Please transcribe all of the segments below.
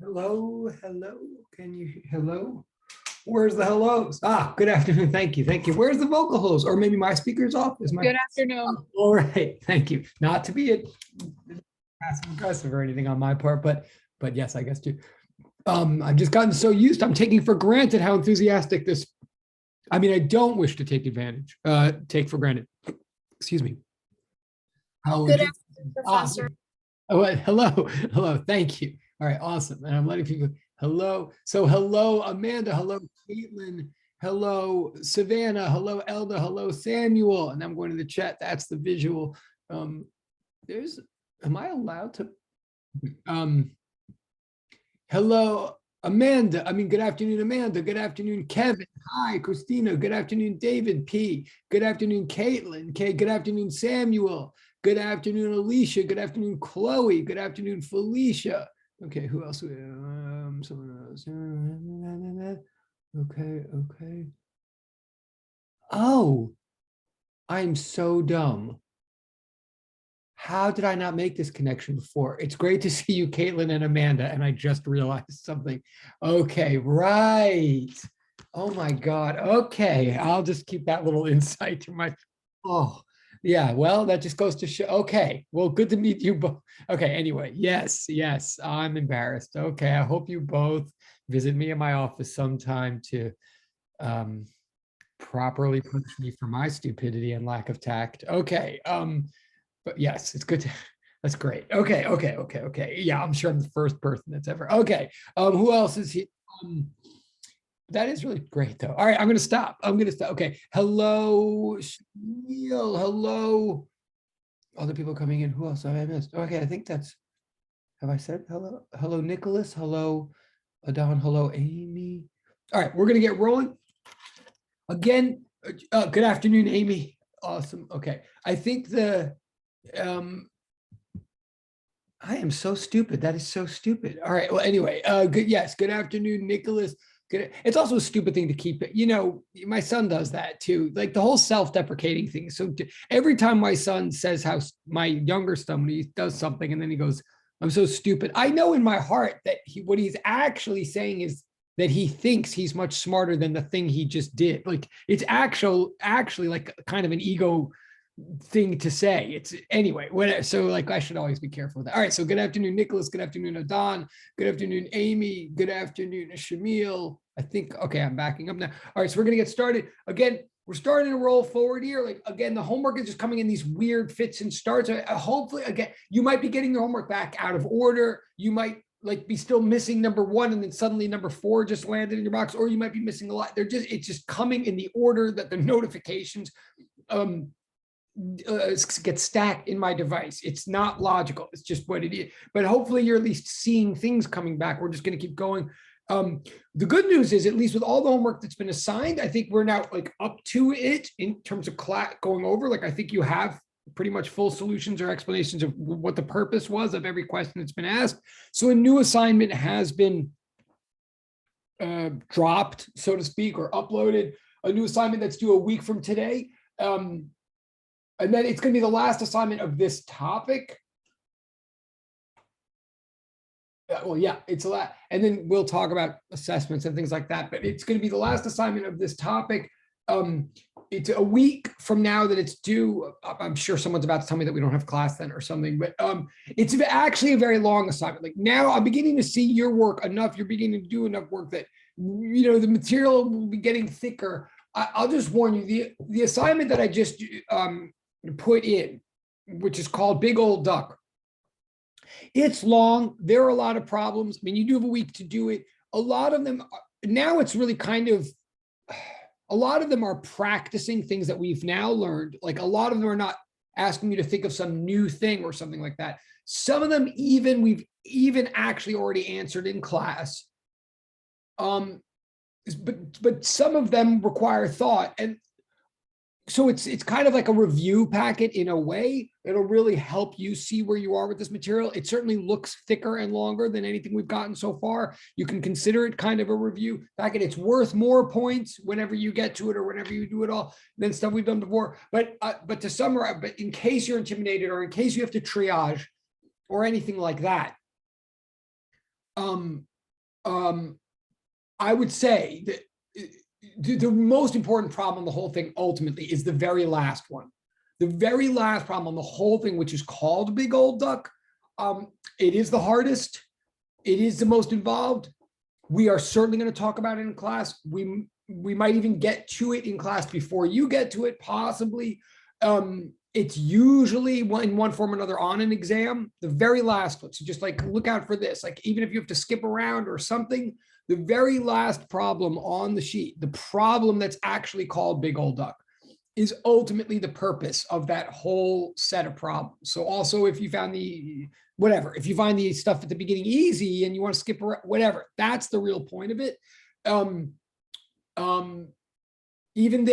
Hello, hello. Can you, hello? Where's the hellos? Ah, good afternoon. Thank you. Thank you. Where's the vocal host? Or maybe my speaker's off? Is my Good afternoon. all right. Thank you. Not to be a passive aggressive or anything on my part, but yes, I guess too. I've just gotten so used. I'm taking for granted how enthusiastic this. I mean, I don't wish to take for granted. Excuse me. How Good would you? afternoon, Ah, Professor. oh, hello, hello. Thank you. All right, awesome. And I'm letting people. Hello. So hello, Amanda. Hello, Caitlin. Hello, Savannah. Hello, Elda. Hello, Samuel. And I'm going to the chat. That's the visual. There's. Am I allowed to? Um. Hello, Amanda. I mean, good afternoon, Amanda. Good afternoon, Kevin. Hi, Christina. Good afternoon, David P. Good afternoon, Caitlin. K. Good afternoon, Samuel. Good afternoon, Alicia. Good afternoon, Chloe. Good afternoon, Felicia. Okay, who else? Someone else. Okay, okay. Oh, I'm so dumb. How did I not make this connection before? It's great to see you, Caitlin and Amanda, and I just realized something. Okay, right. Oh my God. Okay, I'll just keep that little insight to my. Oh, yeah. Well, that just goes to show. Okay, well, good to meet you both. Okay, anyway, yes, yes, I'm embarrassed. Okay, I hope you both visit me in my office sometime to um, properly punish me for my stupidity and lack of tact. Okay. But yes, it's good to, that's great. Okay, okay, okay, okay. Yeah, I'm sure I'm the first person that's ever. Okay. Who else is here? That is really great though. All right, I'm gonna stop. I'm gonna stop. Okay. Hello, Neil. Hello. Other people coming in. Who else have I missed? Okay, I think that's, have I said hello? Hello, Nicholas. Hello, Adon. Hello, Amy. All right, we're gonna get rolling. Again, good afternoon, Amy. Awesome. Okay. I think um I am so stupid. That is so stupid. All right. Well, anyway, good. Yes. Good afternoon, Nicholas. Good. It's also a stupid thing to keep it. You know, my son does that too. Like the whole self-deprecating thing. So every time my son says how my younger son, when he does something and then he goes, "I'm so stupid," I know in my heart that what he's actually saying is that he thinks he's much smarter than the thing he just did. Like it's actually like kind of an ego thing to say. It's anyway, whatever. So like I should always be careful with that. All right. So good afternoon, Nicholas. Good afternoon, Adon. Good afternoon, Amy. Good afternoon, Shamil. I think, okay, I'm backing up now. All right, so we're gonna get started. Again, we're starting to roll forward here. Like again, the homework is just coming in these weird fits and starts. Hopefully, again, you might be getting your homework back out of order. You might like be still missing number one and then suddenly number four just landed in your box, or you might be missing a lot. It's just coming in the order that the notifications get stacked in my device. It's not logical. It's just what it is. But hopefully you're at least seeing things coming back. We're just going to keep going. The good news is, at least with all the homework that's been assigned, I think we're now like up to it in terms of class going over. Like I think you have pretty much full solutions or explanations of what the purpose was of every question that's been asked. So a new assignment has been dropped, so to speak, or uploaded. A new assignment that's due a week from today. And then it's going to be the last assignment of this topic. Well, yeah, it's a lot. And then we'll talk about assessments and things like that. But it's going to be the last assignment of this topic. It's a week from now that it's due. I'm sure someone's about to tell me that we don't have class then or something. But it's actually a very long assignment. Like now I'm beginning to see your work enough. You're beginning to do enough work that, you know, the material will be getting thicker. I'll just warn you, the assignment that I just put in, which is called Big Old Duck. It's long. There are a lot of problems. I mean, you do have a week to do it. A lot of them, now it's really kind of, a lot of them are practicing things that we've now learned. Like a lot of them are not asking you to think of some new thing or something like that. Some of them we've even actually already answered in class. But some of them require thought. And so it's kind of like a review packet in a way. It'll really help you see where you are with this material. It certainly looks thicker and longer than anything we've gotten so far. You can consider it kind of a review packet. It's worth more points whenever you get to it or whenever you do it all than stuff we've done before. But to summarize, but in case you're intimidated or in case you have to triage or anything like that, um, I would say that the most important problem on the whole thing ultimately is the very last one. The very last problem on the whole thing, which is called Big Old Duck. It is the hardest. It is the most involved. We are certainly going to talk about it in class. We might even get to it in class before you get to it, possibly. It's usually in one form or another on an exam, the very last one. So just like look out for this. Like even if you have to skip around or something, the very last problem on the sheet, the problem that's actually called Big Old Duck, is ultimately the purpose of that whole set of problems. So also if you found whatever, if you find the stuff at the beginning easy and you want to skip around, whatever, that's the real point of it. Even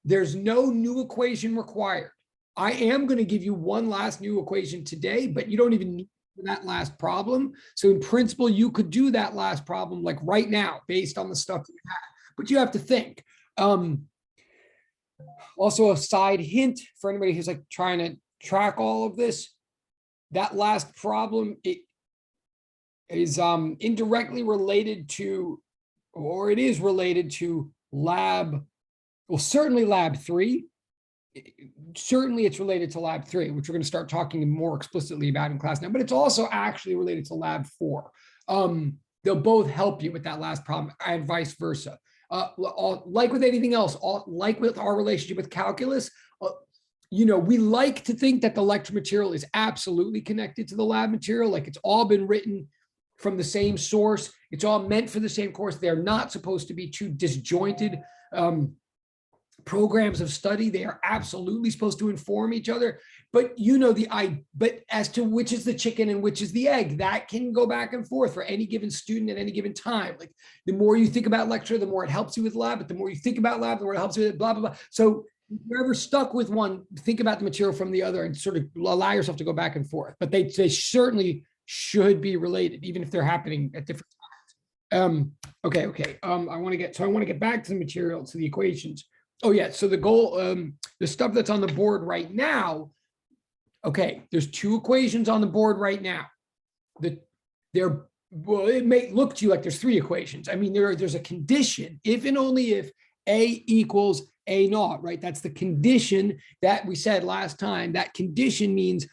there's no new equation required. I am going to give you one last new equation today, but you don't even need that last problem. So in principle, you could do that last problem like right now based on the stuff that you have, but you have to think. Also a side hint for anybody who's like trying to track all of this, that last problem, it is indirectly related to, or it is related to certainly lab 3. Certainly it's related to lab 3, which we're going to start talking more explicitly about in class now, but it's also actually related to lab 4. They'll both help you with that last problem and vice versa. Like with anything else, like with our relationship with calculus, we like to think that the lecture material is absolutely connected to the lab material, like it's all been written from the same source. It's all meant for the same course. They're not supposed to be two disjointed programs of study. They are absolutely supposed to inform each other. But but as to which is the chicken and which is the egg, that can go back and forth for any given student at any given time. Like the more you think about lecture, the more it helps you with lab, but the more you think about lab, the more it helps you with blah, blah, blah. So if you're ever stuck with one, think about the material from the other and sort of allow yourself to go back and forth. But they certainly should be related, even if they're happening at different times. Okay. I want to get back to the material, to the equations. Oh yeah, so the goal, the stuff that's on the board right now, okay, there's 2 equations on the board right now. It may look to you like there's 3 equations. I mean, there's a condition, if and only if A equals A naught, right? That's the condition that we said last time. That condition means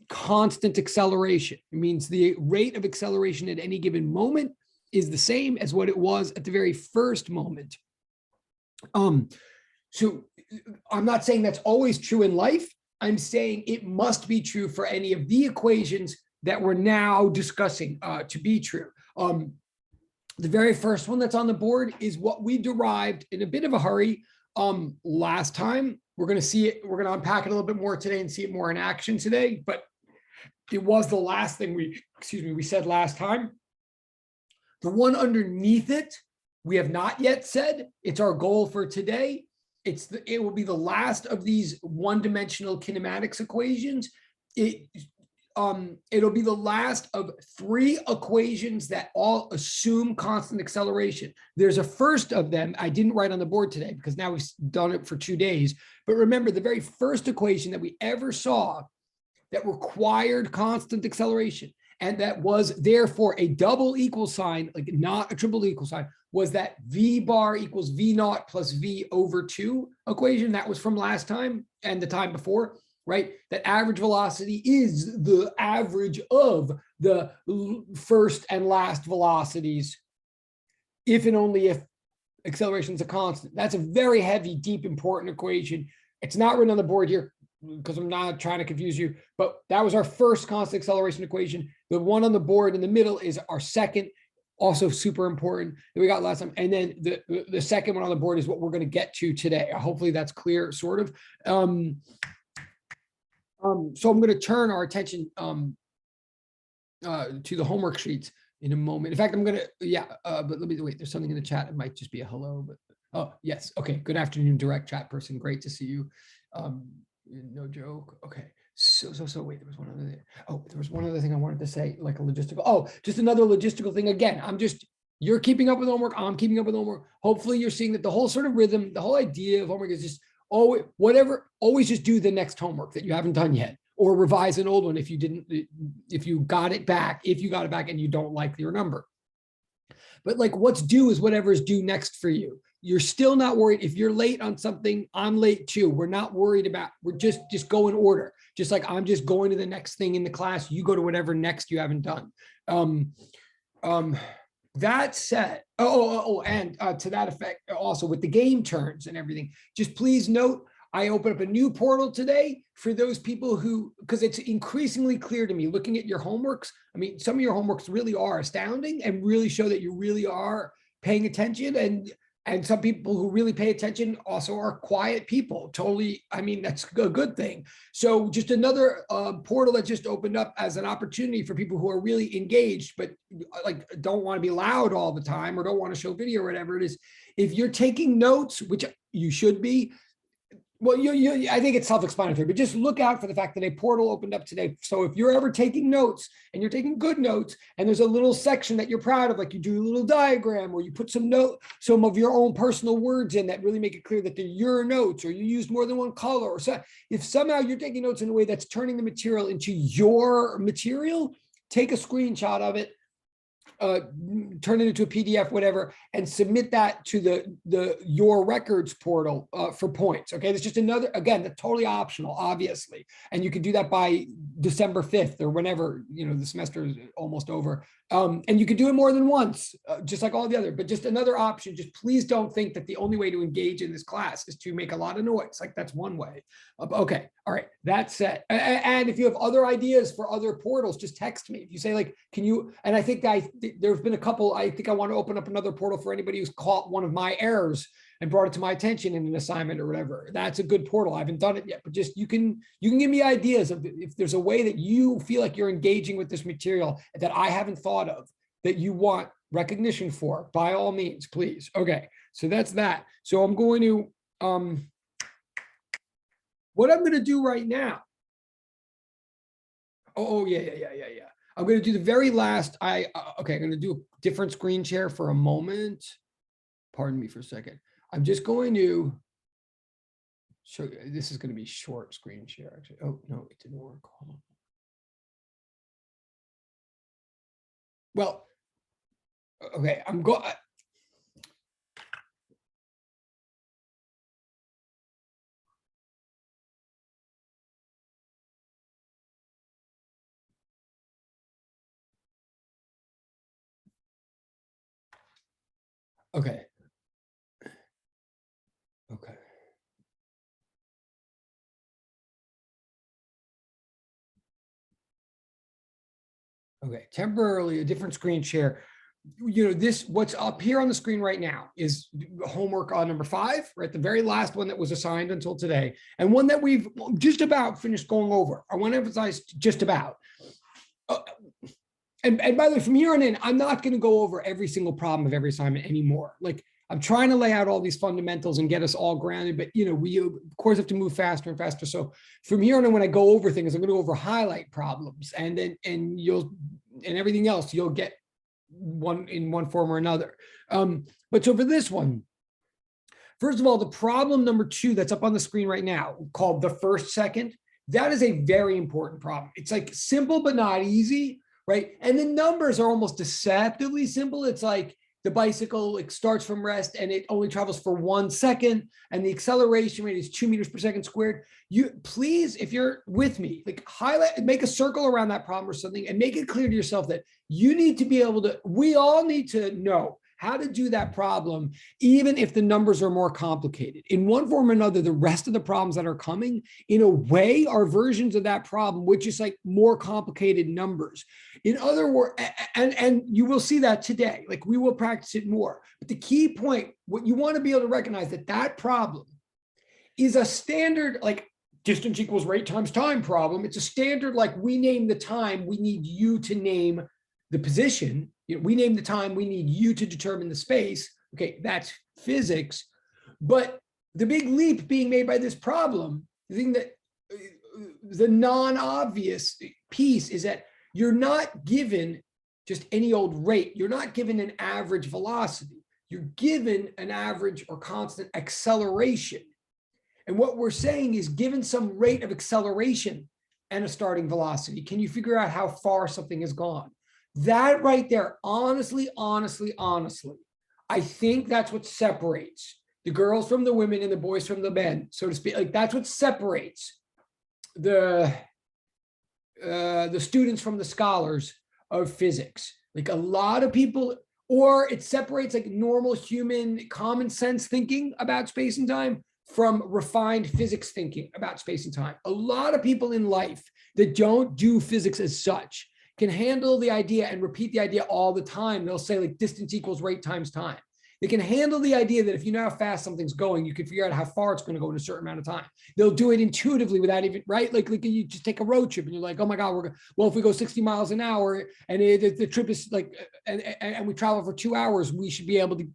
constant acceleration. It means the rate of acceleration at any given moment is the same as what it was at the very first moment. So I'm not saying that's always true in life. I'm saying it must be true for any of the equations that we're now discussing to be true. The very first one that's on the board is what we derived in a bit of a hurry last time. We're going to see it. We're going to unpack it a little bit more today and see it more in action today. But it was the last thing we said last time. The one underneath it, we have not yet said. It's our goal for today. It will be the last of these one-dimensional kinematics equations. It'll be the last of 3 equations that all assume constant acceleration. There's a first of them I didn't write on the board today because now we've done it for 2 days. But remember, the very first equation that we ever saw that required constant acceleration and that was therefore a double equal sign, like not a triple equal sign, was that V bar equals V naught plus V over 2 equation. That was from last time and the time before, right? That average velocity is the average of the first and last velocities, if and only if acceleration is a constant. That's a very heavy, deep, important equation. It's not written on the board here because I'm not trying to confuse you, but that was our first constant acceleration equation. The one on the board in the middle is our second, also super important, that we got last time. And then the second one on the board is what we're going to get to today. Hopefully that's clear, sort of. So I'm going to turn our attention to the homework sheets in a moment. In fact, I'm going to, but let me wait. There's something in the chat. It might just be a hello, but oh, yes. Okay. Good afternoon, direct chat person. Great to see you. No joke. Okay. So wait, there was one other thing. Oh, there was one other thing I wanted to say, like a logistical. just another logistical thing. Again, you're keeping up with homework. I'm keeping up with homework. Hopefully you're seeing that the whole sort of rhythm, the whole idea of homework is just always just do the next homework that you haven't done yet. or revise an old one if you didn't, if you got it back and you don't like your number. But like what's due is whatever's due next for you. You're still not worried. If you're late on something, I'm late too. We're not worried about, we're just go in order. Just like I'm just going to the next thing in the class. You go to whatever next you haven't done. That said, and to that effect, also with the game turns and everything, just please note, I opened up a new portal today for those people who, because it's increasingly clear to me looking at your homeworks. I mean, some of your homeworks really are astounding and really show that you really are paying attention. And some people who really pay attention also are quiet people. Totally. I mean, that's a good thing. So just another portal that just opened up as an opportunity for people who are really engaged, but like don't want to be loud all the time or don't want to show video or whatever it is. If you're taking notes, which you should be, well, I think it's self-explanatory, but just look out for the fact that a portal opened up today. So if you're ever taking notes and you're taking good notes and there's a little section that you're proud of, like you do a little diagram or you put some of your own personal words in that really make it clear that they're your notes, or you use more than one color, or so, if somehow you're taking notes in a way that's turning the material into your material, take a screenshot of it, turn it into a PDF, whatever, and submit that to the your records portal for points. Okay, that's just another, again, that's totally optional, obviously, and you can do that by December 5th or whenever, you know, the semester is almost over. And you can do it more than once, just like all the other, but just another option. Just please don't think that the only way to engage in this class is to make a lot of noise. Like that's one way. Okay, all right, that's it. And if you have other ideas for other portals, just text me. If you say like, can you, and I think there's been a couple, I think I want to open up another portal for anybody who's caught one of my errors and brought it to my attention in an assignment or whatever. That's a good portal. I haven't done it yet, but just you can give me ideas of if there's a way that you feel like you're engaging with this material that I haven't thought of that you want recognition for, by all means, please. Okay, so that's that. So I'm going to, what I'm going to do right now. Oh yeah. I'm going to do the very last, okay, I'm going to do a different screen share for a moment. Pardon me for a second. I'm just going to show you, this is going to be short screen share actually. Oh, no, it didn't work. Hold on. Well, okay, I'm going. Okay. Okay. Okay, temporarily a different screen share. You know, this, what's up here on the screen right now is homework on number 5, right? The very last one that was assigned until today, and one that we've just about finished going over. I want to emphasize just about. And by the way, from here on in, I'm not going to go over every single problem of every assignment anymore. Like I'm trying to lay out all these fundamentals and get us all grounded, but you know, we of course have to move faster and faster. So from here on in, when I go over things, I'm going to go over highlight problems, and then and everything else you'll get one in one form or another. But so for this one, first of all, the problem number 2 that's up on the screen right now, called the first second, that is a very important problem. It's like simple but not easy, right? And the numbers are almost deceptively simple. It's like the bicycle, it starts from rest and it only travels for 1 second, and the acceleration rate is 2 meters per second squared. You please, if you're with me, like highlight, make a circle around that problem or something, and make it clear to yourself that you need to be able to, we all need to know how to do that problem, even if the numbers are more complicated. In one form or another, the rest of the problems that are coming, in a way, are versions of that problem, which is like more complicated numbers. In other words, and you will see that today, like we will practice it more. But the key point, what you want to be able to recognize, that problem is a standard, like distance equals rate times time problem. It's a standard, like we name the time, we need you to name the position. You know, we name the time, we need you to determine the space. Okay, that's physics. But the big leap being made by this problem, the thing that the non-obvious piece is that you're not given just any old rate. You're not given an average velocity. You're given an average or constant acceleration. And what we're saying is, given some rate of acceleration and a starting velocity? Can you figure out how far something has gone? That right there, honestly, I think that's what separates the girls from the women and the boys from the men, so to speak. Like that's what separates the students from the scholars of physics. Like a lot of people, or it separates like normal human common sense thinking about space and time from refined physics thinking about space and time. A lot of people in life that don't do physics as such can handle the idea and repeat the idea all the time. They'll say like distance equals rate times time. They can handle the idea that if you know how fast something's going, you can figure out how far it's going to go in a certain amount of time. They'll do it intuitively without even, right? Like you just take a road trip and you're like, oh my God, well, if we go 60 miles an hour and the trip is like, and we travel for 2 hours, we should be able to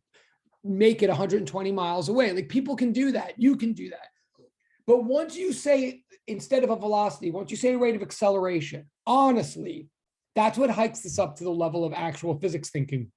make it 120 miles away. Like people can do that. You can do that. But once you say, instead of a velocity, once you say a rate of acceleration, honestly, that's what hikes this up to the level of actual physics thinking.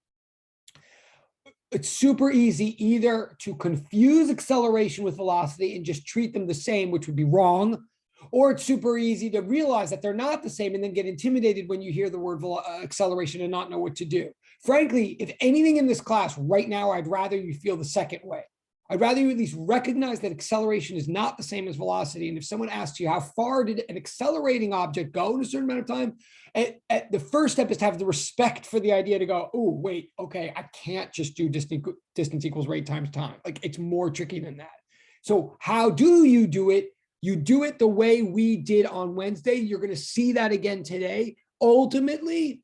It's super easy either to confuse acceleration with velocity and just treat them the same, which would be wrong, or it's super easy to realize that they're not the same and then get intimidated when you hear the word acceleration and not know what to do. Frankly, if anything in this class right now, I'd rather you feel the second way. I'd rather you at least recognize that acceleration is not the same as velocity. And if someone asks you how far did an accelerating object go in a certain amount of time, the first step is to have the respect for the idea to go, oh, wait, okay, I can't just do distance equals rate times time. Like it's more tricky than that. So how do you do it? You do it the way we did on Wednesday. You're going to see that again today. Ultimately,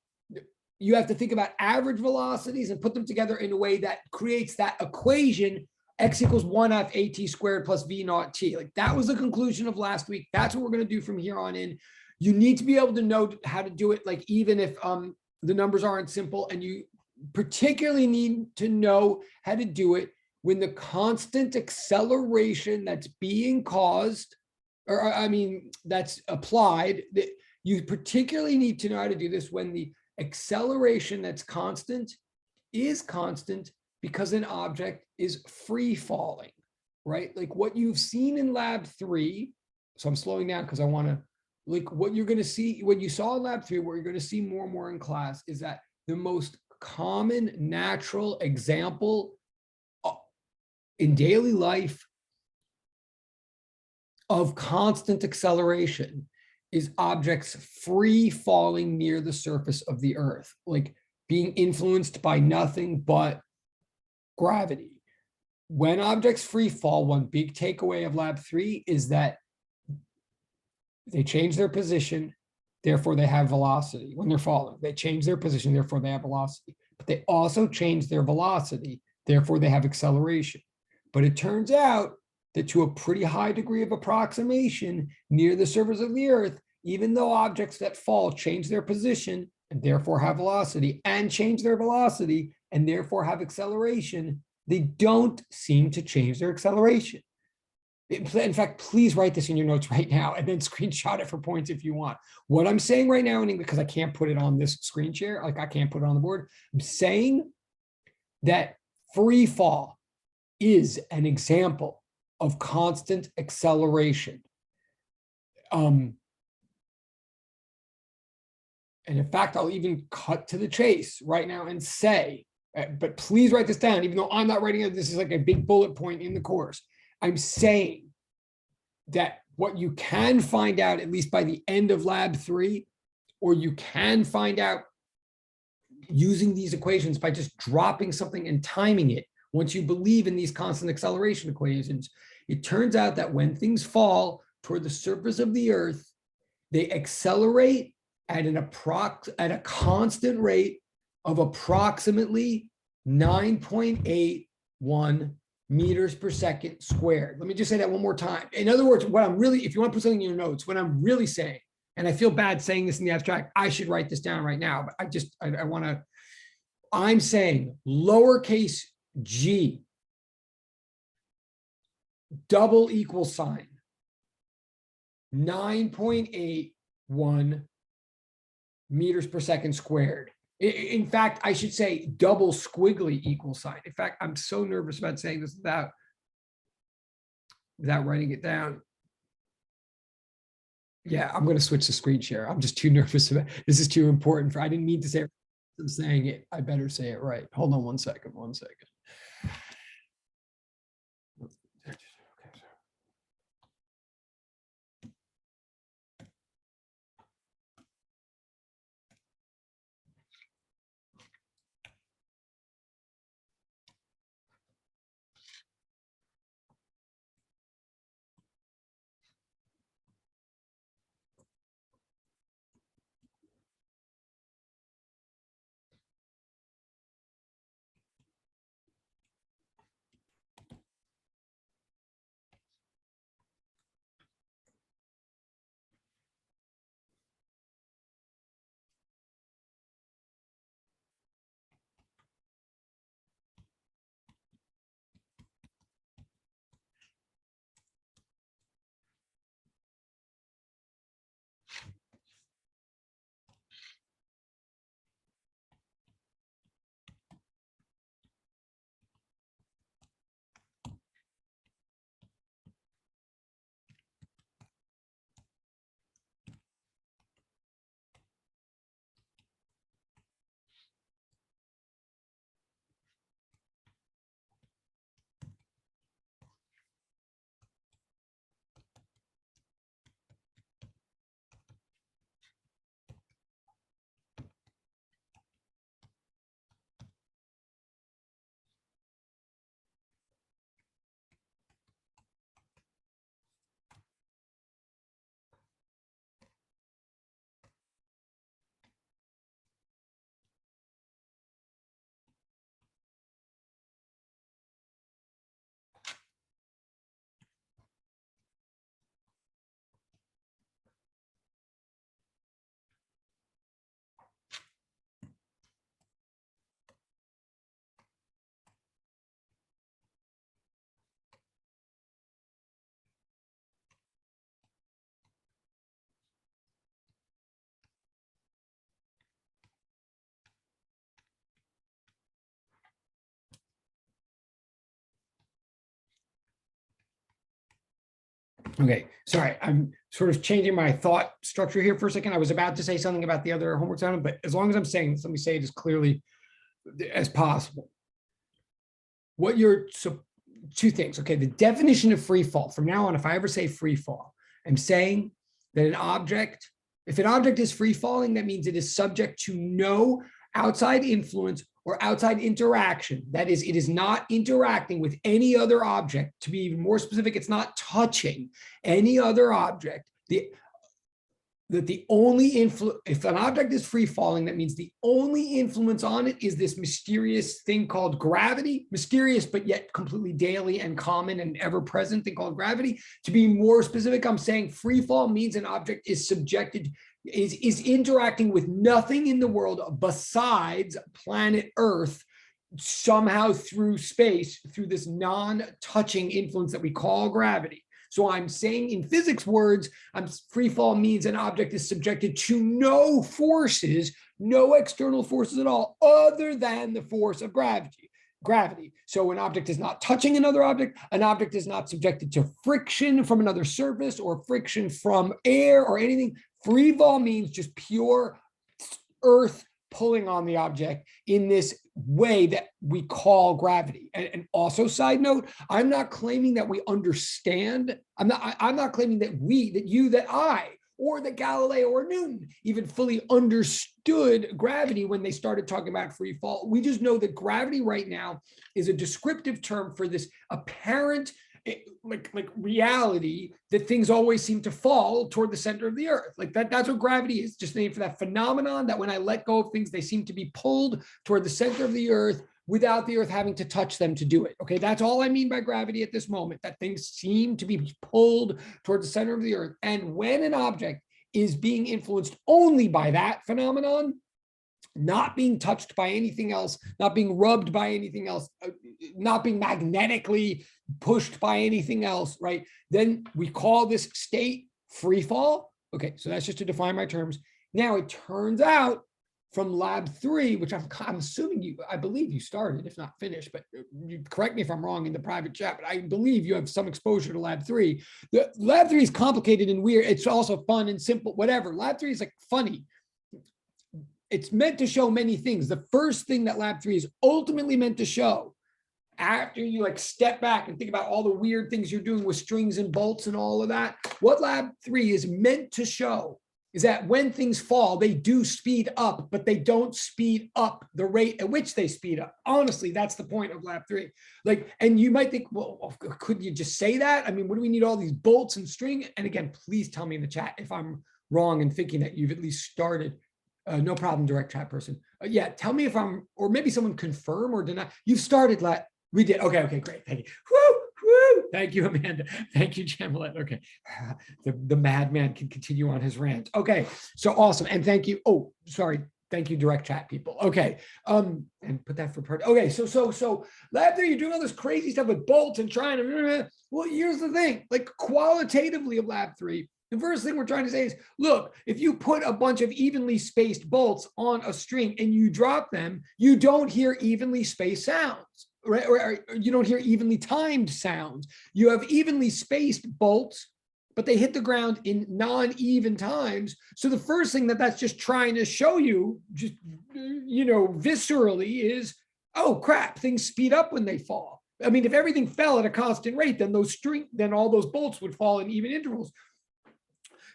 you have to think about average velocities and put them together in a way that creates that equation x equals 1/2 at squared plus v naught t. Like that was the conclusion of last week. That's what we're going to do from here on in. You need to be able to know how to do it, like even if the numbers aren't simple, and you particularly need to know how to do it when the constant acceleration that's being caused, or I mean, that's applied, that you particularly need to know how to do this when the acceleration that's constant is constant because an object is free falling, right? Like what you've seen in lab 3. So I'm slowing down because I want to, like what you're going to see, what you saw in lab 3, what you're going to see more and more in class is that the most common natural example in daily life of constant acceleration is objects free falling near the surface of the earth, like being influenced by nothing but gravity. When objects free fall, one big takeaway of lab 3 is that they change their position, therefore they have velocity. When they're falling, they change their position, therefore they have velocity. But they also change their velocity, therefore they have acceleration. But it turns out that to a pretty high degree of approximation near the surface of the earth, even though objects that fall change their position and therefore have velocity, and change their velocity and therefore have acceleration, they don't seem to change their acceleration. In fact, please write this in your notes right now and then screenshot it for points if you want. What I'm saying right now in English, because I can't put it on this screen share, like I can't put it on the board, I'm saying that free fall is an example of constant acceleration. And in fact, I'll even cut to the chase right now and say, but please write this down, even though I'm not writing it, this is like a big bullet point in the course. I'm saying that what you can find out, at least by the end of lab 3, or you can find out using these equations by just dropping something and timing it, once you believe in these constant acceleration equations, it turns out that when things fall toward the surface of the earth, they accelerate at a constant rate of approximately 9.81 meters per second squared. Let me just say that one more time. In other words, what I'm really, if you want to put something in your notes, what I'm really saying, and I feel bad saying this in the abstract, I should write this down right now, but I'm saying lowercase g, double equal sign, 9.81 meters per second squared. In fact, I should say double squiggly equal sign. In fact, I'm so nervous about saying this without writing it down. Yeah, I'm going to switch the screen share. I'm just too nervous about this. Is too important for. I didn't mean to say it. I'm saying it. I better say it right. Hold on 1 second. 1 second. Okay, sorry, I'm sort of changing my thought structure here for a second. I was about to say something about the other homework assignment, but as long as I'm saying this, let me say it as clearly as possible. What you're so two things. Okay, the definition of free fall from now on, if I ever say free fall, I'm saying that an object, if an object is free falling, that means it is subject to no outside influence or outside interaction. That is, it is not interacting with any other object. To be even more specific, it's not touching any other object. The only influence, if an object is free falling, that means the only influence on it is this mysterious thing called gravity, mysterious, but yet completely daily and common and ever present thing called gravity. To be more specific, I'm saying free fall means an object is subjected, is interacting with nothing in the world besides planet Earth, somehow through space, through this non-touching influence that we call gravity. So I'm saying in physics words, free fall means an object is subjected to no forces, no external forces at all, other than the force of gravity. So an object is not touching another object. An object is not subjected to friction from another surface or friction from air or anything. Free fall means just pure Earth pulling on the object in this way that we call gravity. And also, side note, I'm not claiming that we understand. I'm not claiming that I, or that Galileo or Newton even fully understood gravity when they started talking about free fall. We just know that gravity right now is a descriptive term for this apparent like reality that things always seem to fall toward the center of the earth. Like that's what gravity is, just named for that phenomenon that when I let go of things, they seem to be pulled toward the center of the earth without the earth having to touch them to do it. Okay, that's all I mean by gravity at this moment, that things seem to be pulled toward the center of the earth. And when an object is being influenced only by that phenomenon, not being touched by anything else, not being rubbed by anything else, not being magnetically pushed by anything else, right? Then we call this state free fall. Okay, so that's just to define my terms. Now it turns out from lab 3, which I'm assuming I believe you started, if not finished, but you correct me if I'm wrong in the private chat, but I believe you have some exposure to lab 3. The lab 3 is complicated and weird. It's also fun and simple, whatever. Lab 3 is like funny. It's meant to show many things. The first thing that lab 3 is ultimately meant to show, after you like step back and think about all the weird things you're doing with strings and bolts and all of that, what lab 3 is meant to show is that when things fall, they do speed up, but they don't speed up the rate at which they speed up. Honestly, that's the point of lab 3. Like, and you might think, well, couldn't you just say that? I mean, what do we need all these bolts and string? And again, please tell me in the chat if I'm wrong in thinking that you've at least started. No problem, direct chat person. Yeah, tell me if I'm, or maybe someone confirm or deny. You've started, we did. Okay, great. Thank you. Woo. Thank you, Amanda. Thank you, Jamalette. Okay, the madman can continue on his rant. Okay, so awesome, and thank you. Oh, sorry. Thank you, direct chat people. Okay, and put that for part. Okay, so lab 3, you're doing all this crazy stuff with bolts and trying to. Well, here's the thing. Like qualitatively of lab 3. The first thing we're trying to say is, look, if you put a bunch of evenly spaced bolts on a string and you drop them, you don't hear evenly spaced sounds, right? Or you don't hear evenly timed sounds. You have evenly spaced bolts, but they hit the ground in non-even times. So the first thing that's just trying to show you, just, viscerally is, oh crap, things speed up when they fall. I mean, if everything fell at a constant rate, then all those bolts would fall in even intervals.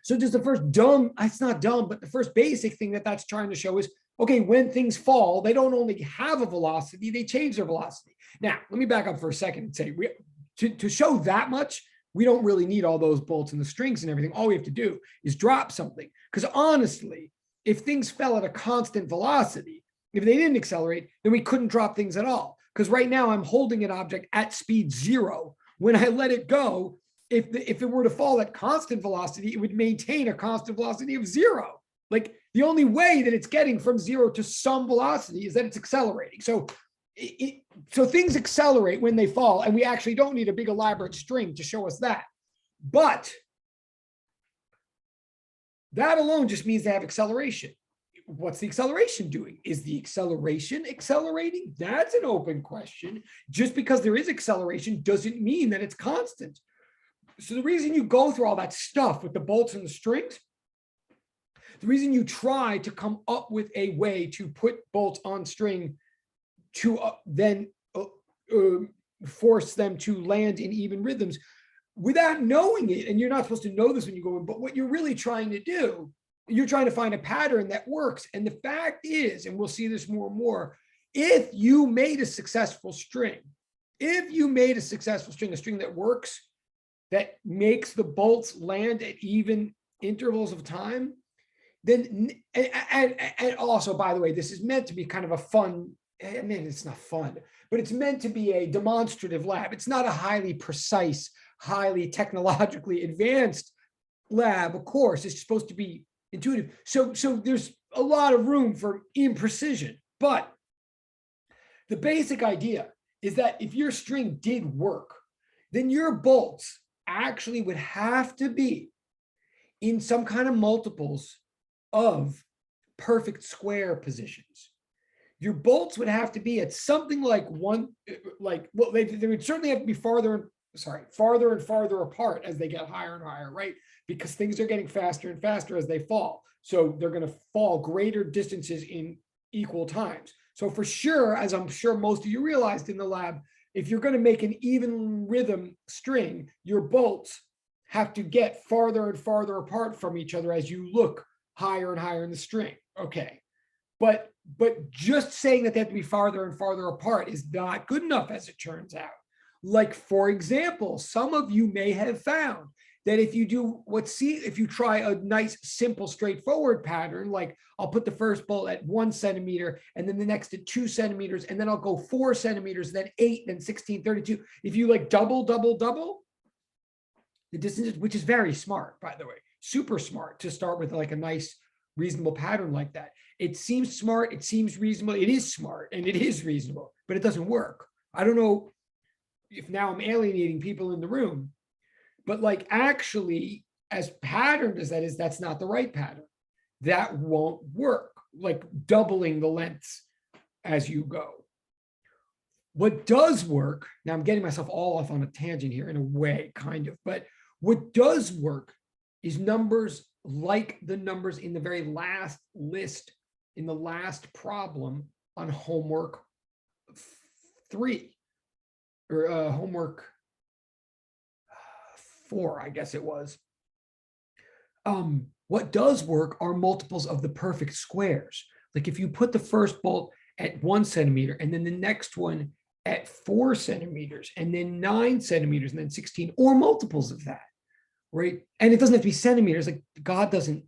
So just the first it's not dumb, but the first basic thing that's trying to show is, okay, when things fall, they don't only have a velocity, they change their velocity. Now, let me back up for a second and say, to show that much, we don't really need all those bolts and the strings and everything. All we have to do is drop something. Because honestly, if things fell at a constant velocity, if they didn't accelerate, then we couldn't drop things at all. Because right now I'm holding an object at speed 0. When I let it go, if it were to fall at constant velocity, it would maintain a constant velocity of 0. Like the only way that it's getting from 0 to some velocity is that it's accelerating. So things accelerate when they fall, and we actually don't need a big elaborate string to show us that. But that alone just means they have acceleration. What's the acceleration doing? Is the acceleration accelerating? That's an open question. Just because there is acceleration doesn't mean that it's constant. So the reason you go through all that stuff with the bolts and the strings, the reason you try to come up with a way to put bolts on string to then force them to land in even rhythms without knowing it, and you're not supposed to know this when you go in, but what you're really trying to do, you're trying to find a pattern that works. And the fact is, and we'll see this more and more, if you made a successful string, a string that works, that makes the bolts land at even intervals of time, then, and also, by the way, this is meant to be kind of a fun, I mean, it's not fun, but it's meant to be a demonstrative lab. It's not a highly precise, highly technologically advanced lab, of course. It's supposed to be intuitive. So there's a lot of room for imprecision, but the basic idea is that if your string did work, then your bolts actually would have to be in some kind of multiples of perfect square positions. Your bolts would have to be at something like they would certainly have to be farther and farther apart as they get higher and higher, right? Because things are getting faster and faster as they fall. So they're going to fall greater distances in equal times. So for sure, as I'm sure most of you realized in the lab, if you're going to make an even rhythm string, your bolts have to get farther and farther apart from each other as you look higher and higher in the string. Okay. But just saying that they have to be farther and farther apart is not good enough, as it turns out. Like, for example, some of you may have found that if you try a nice, simple, straightforward pattern, like I'll put the first bolt at 1 centimeter and then the next at 2 centimeters, and then I'll go 4 centimeters, then 8, then 16, 32. If you like double the distances, which is very smart, by the way, super smart to start with like a nice, reasonable pattern like that. It seems smart, it seems reasonable, it is smart, and it is reasonable, but it doesn't work. I don't know if now I'm alienating people in the room, but like actually, as patterned as that is, that's not the right pattern. That won't work. like doubling the lengths as you go. What does work, now I'm getting myself all off on a tangent here in a way, kind of, but what does work is numbers like the numbers in the very last list, in the last problem on homework 3, or homework 4, I guess it was. What does work are multiples of the perfect squares. Like if you put the first bolt at 1 centimeter and then the next one at 4 centimeters and then 9 centimeters and then 16, or multiples of that, right? And it doesn't have to be centimeters. Like God doesn't,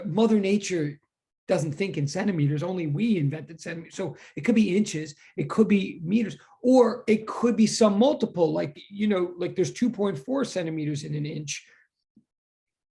Mother Nature doesn't think in centimeters, only we invented centimeters. So it could be inches, it could be meters, or it could be some multiple, like, you know, like there's 2.4 centimeters in an inch.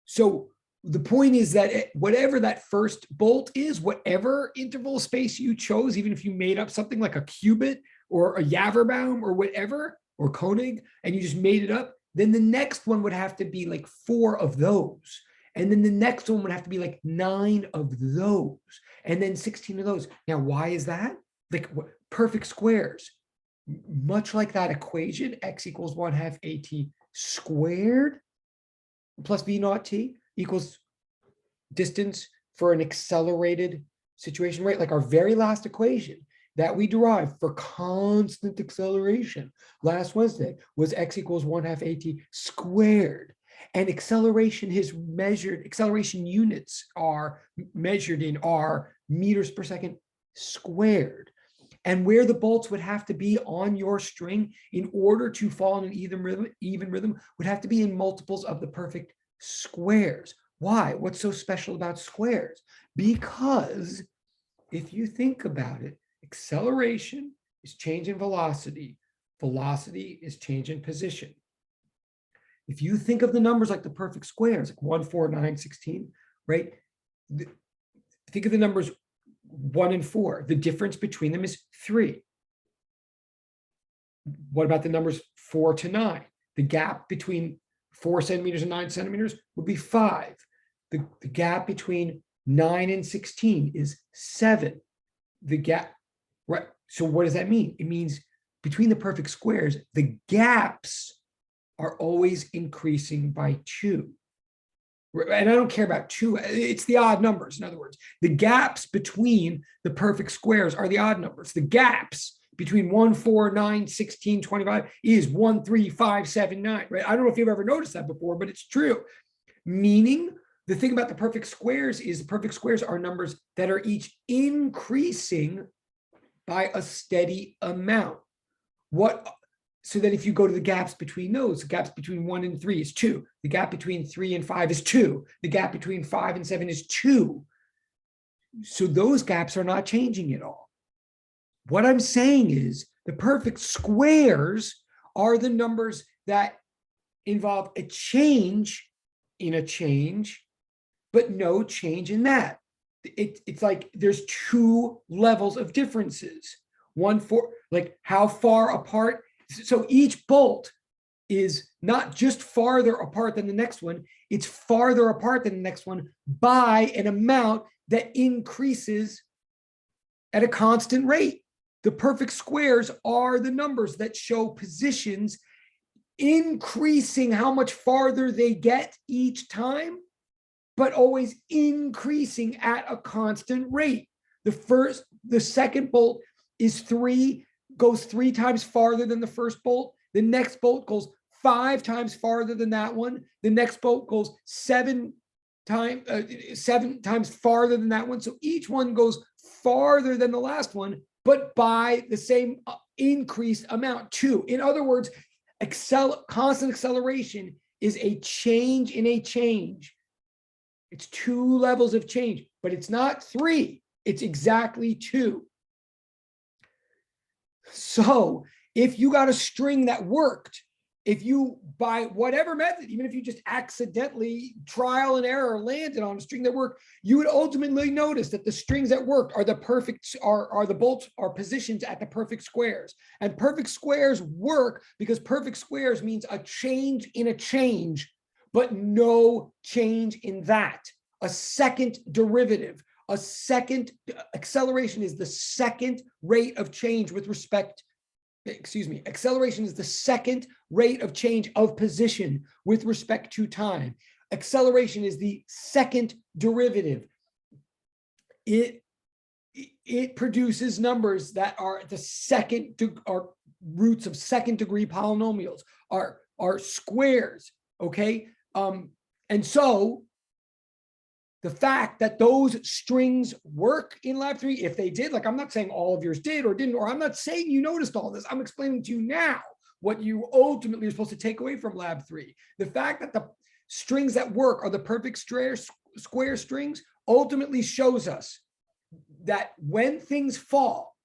So the point is that whatever that first bolt is, whatever interval space you chose, even if you made up something like a cubit or a Yaverbaum or whatever, or Koenig, and you just made it up, then the next one would have to be like 4 of those. And then the next one would have to be like 9 of those. And then 16 of those. Now, why is that? Like perfect squares. Much like that equation, x equals 1/2 at squared plus v naught t equals distance for an accelerated situation, right? Like our very last equation that we derived for constant acceleration last Wednesday was x equals 1/2 at squared. And acceleration is measured, acceleration units are measured in meters per second squared. And where the bolts would have to be on your string in order to fall in an even rhythm would have to be in multiples of the perfect squares. Why? What's so special about squares? Because if you think about it, acceleration is change in velocity. Velocity is change in position. If you think of the numbers like the perfect squares, like 1, 4, 9, 16, right? Think of the numbers 1 and 4. The difference between them is 3. What about the numbers 4 to 9? The gap between 4 centimeters and 9 centimeters would be 5. The gap between 9 and 16 is 7. The gap, right? So what does that mean? It means between the perfect squares, the gaps are always increasing by 2. And I don't care about 2. It's the odd numbers. In other words, the gaps between the perfect squares are the odd numbers. The gaps between 1, 4, 9, 16, 25 is 1, 3, 5, 7, 9, right? I don't know if you've ever noticed that before, but it's true. Meaning the thing about the perfect squares is the perfect squares are numbers that are each increasing by a steady amount. So that if you go to the gaps between those, the gaps between 1 and 3 is 2. The gap between 3 and 5 is 2. The gap between 5 and 7 is 2. So those gaps are not changing at all. What I'm saying is the perfect squares are the numbers that involve a change in a change, but no change in that. It's like there's 2 levels of differences. One for like how far apart. So each bolt is not just farther apart than the next one, it's farther apart than the next one by an amount that increases at a constant rate. The perfect squares are the numbers that show positions increasing how much farther they get each time, but always increasing at a constant rate. The second bolt is 3, goes 3 times farther than the first bolt. The next bolt goes 5 times farther than that one. The next bolt goes 7 times farther than that one. So each one goes farther than the last one, but by the same increased amount too. In other words, constant acceleration is a change in a change. It's 2 levels of change, but it's not 3. It's exactly 2. So if you got a string that worked, if you, by whatever method, even if you just accidentally trial and error landed on a string that worked, you would ultimately notice that the strings that worked are the perfect, are the bolts are positioned at the perfect squares. And perfect squares work because perfect squares means a change in a change, but no change in that. A second derivative, Acceleration is the second rate of change with respect, acceleration is the second rate of change of position with respect to time. Acceleration is the second derivative. It produces numbers that are the second, are roots of second degree polynomials, are squares, okay? And so the fact that those strings work in lab 3, if they did, like I'm not saying all of yours did or didn't, or I'm not saying you noticed all this, I'm explaining to you now what you ultimately are supposed to take away from lab 3. The fact that the strings that work are the perfect square strings ultimately shows us that when things fall,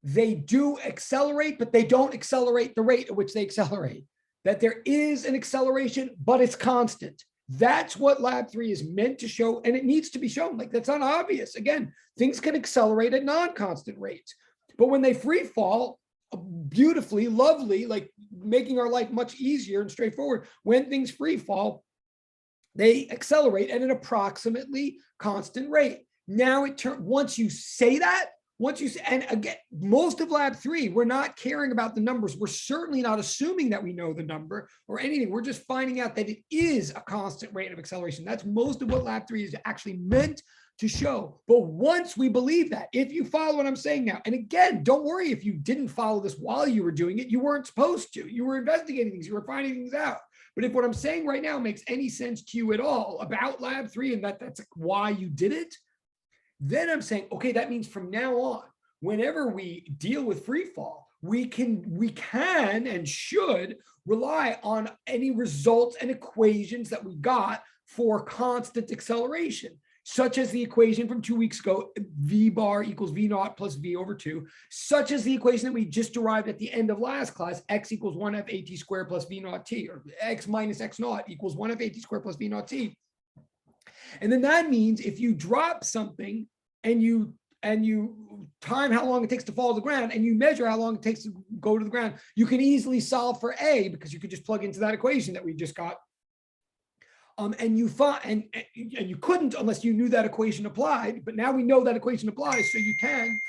they do accelerate, but they don't accelerate the rate at which they accelerate. That there is an acceleration, but it's constant. That's what lab 3 is meant to show, and it needs to be shown. Like, that's not obvious. Again, things can accelerate at non-constant rates, but when they free fall, beautifully, lovely, like making our life much easier and straightforward, when things free fall, they accelerate at an approximately constant rate. Now once you say that, and again, most of lab 3, we're not caring about the numbers. We're certainly not assuming that we know the number or anything. We're just finding out that it is a constant rate of acceleration. That's most of what lab 3 is actually meant to show. But once we believe that, if you follow what I'm saying now, and again, don't worry if you didn't follow this while you were doing it, you weren't supposed to. You were investigating things, you were finding things out. But if what I'm saying right now makes any sense to you at all about lab 3 and that's why you did it, then I'm saying, okay, that means from now on, whenever we deal with free fall, we can and should rely on any results and equations that we got for constant acceleration, such as the equation from 2 weeks ago, V bar equals V naught plus V over 2, such as the equation that we just derived at the end of last class, x equals 1 f at squared plus V naught t, or x minus x naught equals 1 f at squared plus V naught t. And then that means if you drop something and you time how long it takes to fall to the ground and you measure how long it takes to go to the ground, you can easily solve for A because you could just plug into that equation that we just got. And you couldn't unless you knew that equation applied, but now we know that equation applies, so you can.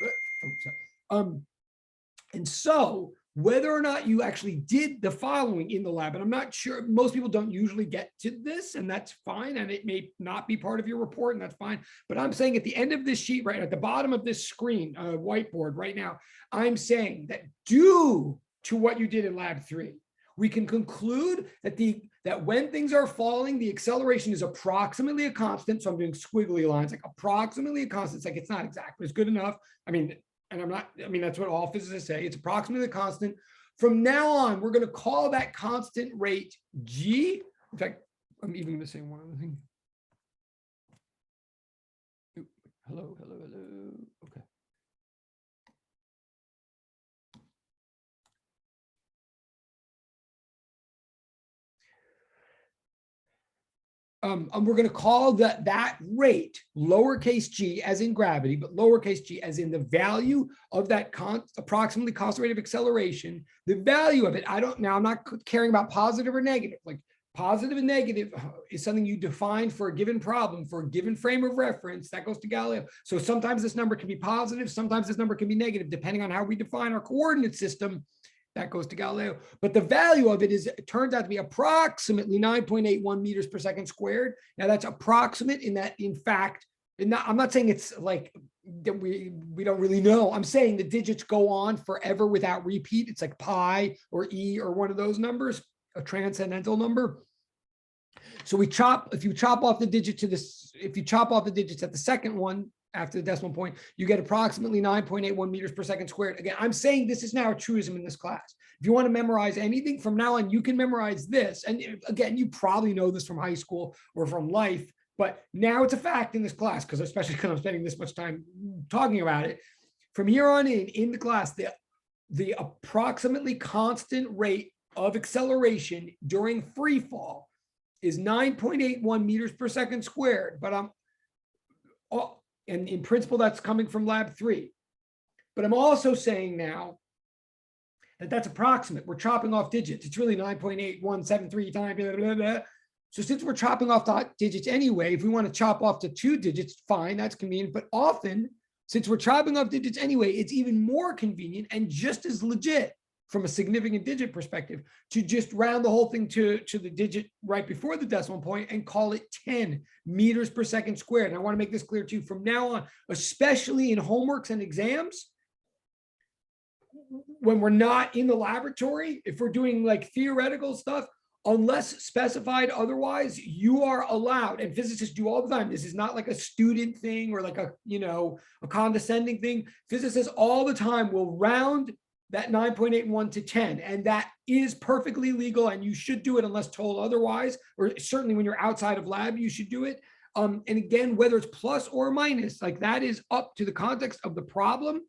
And so whether or not you actually did the following in the lab, and I'm not sure, most people don't usually get to this, and that's fine, and it may not be part of your report, and that's fine, but I'm saying at the end of this sheet, right at the bottom of this screen, whiteboard right now, I'm saying that due to what you did in lab 3, we can conclude that when things are falling, the acceleration is approximately a constant. So I'm doing squiggly lines, like approximately a constant. It's like, it's not exact, but it's good enough. That's what all physicists say. It's approximately a constant. From now on, we're going to call that constant rate G. In fact, I'm even going to say one other thing. Hello. Okay. We're going to call that rate lowercase g as in gravity, but lowercase g as in the value of that approximately constant rate of acceleration. The value of it, I'm not caring about positive or negative. Like positive and negative is something you define for a given problem, for a given frame of reference. That goes to Galileo. So sometimes this number can be positive, sometimes this number can be negative, depending on how we define our coordinate system. That goes to Galileo. But the value of it turns out to be approximately 9.81 meters per second squared. Now that's approximate in that, in fact, I'm not saying it's like that we don't really know. I'm saying the digits go on forever without repeat. It's like pi or e or one of those numbers, a transcendental number. So if you chop off the digit to this, if you chop off the digits at the second one, after the decimal point, you get approximately 9.81 meters per second squared. Again, I'm saying this is now a truism in this class. If you want to memorize anything from now on, you can memorize this. And again, you probably know this from high school or from life, but now it's a fact in this class, especially because I'm spending this much time talking about it. From here on in the class, the approximately constant rate of acceleration during free fall is 9.81 meters per second squared. But and in principle, that's coming from lab 3. But I'm also saying now that that's approximate. We're chopping off digits. It's really 9.8173 times blah, blah, blah. So since we're chopping off the digits anyway, if we want to chop off to 2 digits, fine, that's convenient. But often, since we're chopping off digits anyway, it's even more convenient and just as legit from a significant digit perspective to just round the whole thing to the digit right before the decimal point and call it 10 meters per second squared. And I want to make this clear too, from now on, especially in homeworks and exams, when we're not in the laboratory, if we're doing like theoretical stuff, unless specified otherwise, you are allowed, and physicists do all the time. This is not like a student thing or like a, a condescending thing. Physicists all the time will round that 9.81 to 10, and that is perfectly legal, and you should do it unless told otherwise, or certainly when you're outside of lab, you should do it. And again, whether it's plus or minus, like that is up to the context of the problem.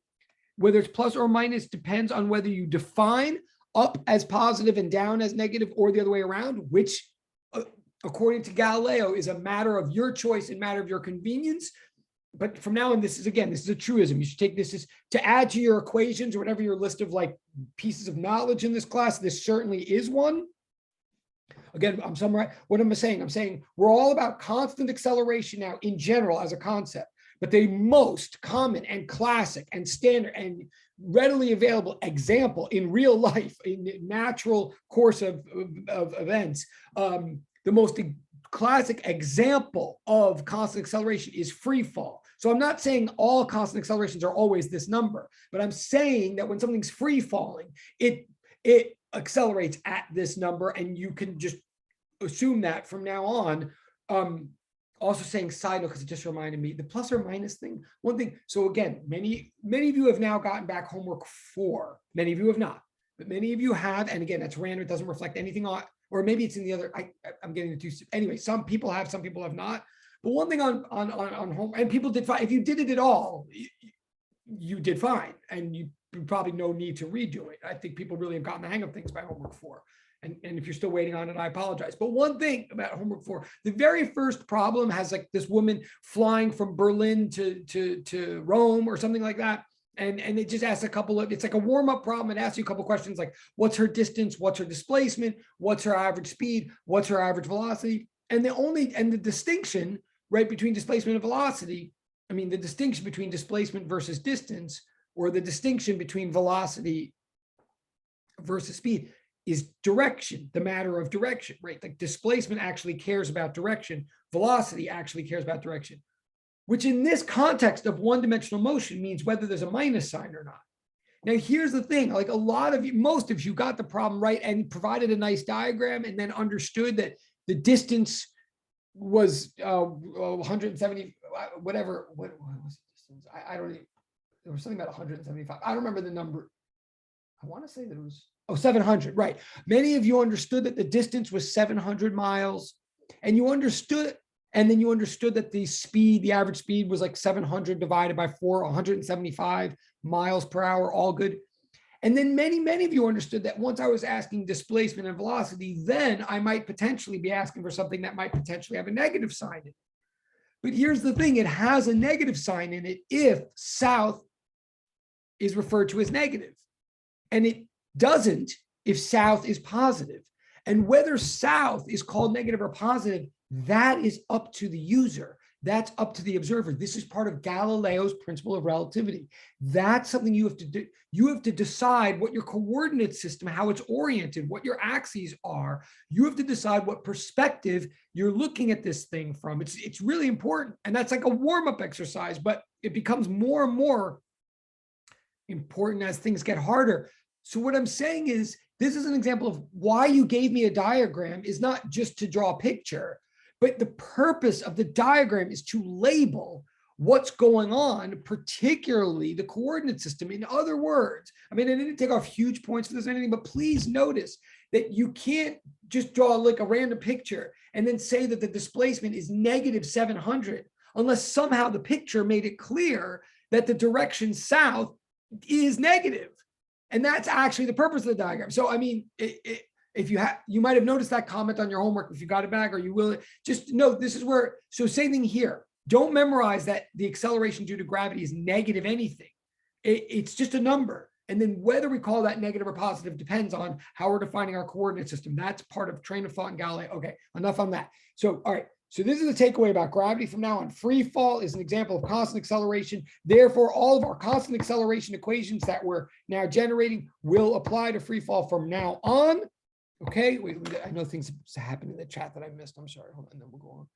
Whether it's plus or minus depends on whether you define up as positive and down as negative or the other way around, which according to Galileo is a matter of your choice and matter of your convenience. But from now on, this is a truism. You should take this as to add to your equations or whatever your list of like pieces of knowledge in this class. This certainly is one. Again, I'm summarizing what am I saying? I'm saying we're all about constant acceleration now in general as a concept, but the most common and classic and standard and readily available example in real life, in the natural course of events, the most classic example of constant acceleration is free fall. So I'm not saying all constant accelerations are always this number, but I'm saying that when something's free falling, it accelerates at this number, and you can just assume that from now on. Also saying side note, because it just reminded me, the plus or minus thing, one thing. So again, many of you have now gotten back homework 4. Many of you have not, but many of you have. And again, that's random. It doesn't reflect anything on, or maybe it's in the other. I'm getting the two. Anyway, some people have, some people have not. But one thing on home, and people did fine. If you did it at all, you did fine, and you probably no need to redo it. I think people really have gotten the hang of things by homework 4. And if you're still waiting on it, I apologize. But one thing about homework 4, the very first problem has like this woman flying from Berlin to Rome or something like that. And it just asks a couple of, it's like a warm-up problem. It asks you a couple of questions like, what's her distance? What's her displacement? What's her average speed? What's her average velocity? And the distinction, right, between displacement and velocity, I mean, the distinction between displacement versus distance, or the distinction between velocity versus speed, is direction, the matter of direction, right? Like displacement actually cares about direction. Velocity actually cares about direction, which in this context of one-dimensional motion means whether there's a minus sign or not. Now, here's the thing, like a lot of you, most of you got the problem right and provided a nice diagram and then understood that the distance was 170, whatever, what was the distance? I don't even, there was something about 175. I don't remember the number. I want to say that it was, 700, right. Many of you understood that the distance was 700 miles, and you understood, and then you understood that the speed, the average speed was like 700 divided by 4, 175 miles per hour, all good. And then many of you understood that once I was asking displacement and velocity, then I might potentially be asking for something that might potentially have a negative sign in it. But here's the thing, it has a negative sign in it if south is referred to as negative. And it doesn't if south is positive. And whether south is called negative or positive, that is up to the user. That's up to the observer. This is part of Galileo's principle of relativity. That's something you have to do. You have to decide what your coordinate system, how it's oriented, what your axes are. You have to decide what perspective you're looking at this thing from. It's really important. And that's like a warm-up exercise, but it becomes more and more important as things get harder. So what I'm saying is, this is an example of why you gave me a diagram is not just to draw a picture, but the purpose of the diagram is to label what's going on, particularly the coordinate system. In other words, I mean, I didn't take off huge points for this or anything, but please notice that you can't just draw like a random picture and then say that the displacement is negative 700, unless somehow the picture made it clear that the direction south is negative. And that's actually the purpose of the diagram. So, I mean, if you might have noticed that comment on your homework, if you got it back, or you will, just note this is where, so same thing here. Don't memorize that the acceleration due to gravity is negative anything. It's just a number. And then whether we call that negative or positive depends on how we're defining our coordinate system. That's part of train of thought in Galileo. Okay, enough on that. So, all right. So this is the takeaway about gravity from now on. Free fall is an example of constant acceleration. Therefore, all of our constant acceleration equations that we're now generating will apply to free fall from now on. Okay, wait, I know things happened in the chat that I missed. I'm sorry. Hold on, then we'll go on.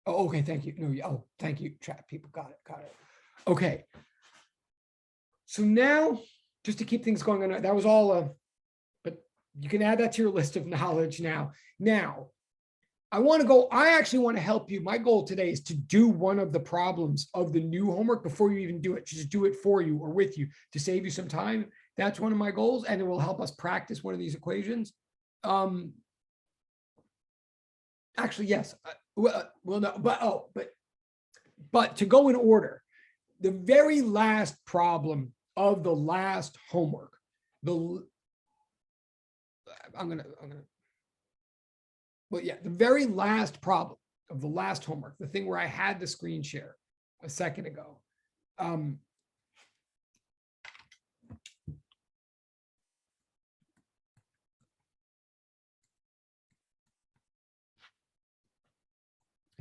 Oh, okay, thank you. No, oh, thank you, chat people. Got it. Okay. So now, just to keep things going on, that was all, but you can add that to your list of knowledge now. Now, I actually want to help you. My goal today is to do one of the problems of the new homework before you even do it. Just do it for you or with you to save you some time. That's one of my goals, and it will help us practice one of these equations. Actually, yes. Well, no, but to go in order, the very last problem of the last homework, the very last problem of the last homework, the thing where I had the screen share a second ago. I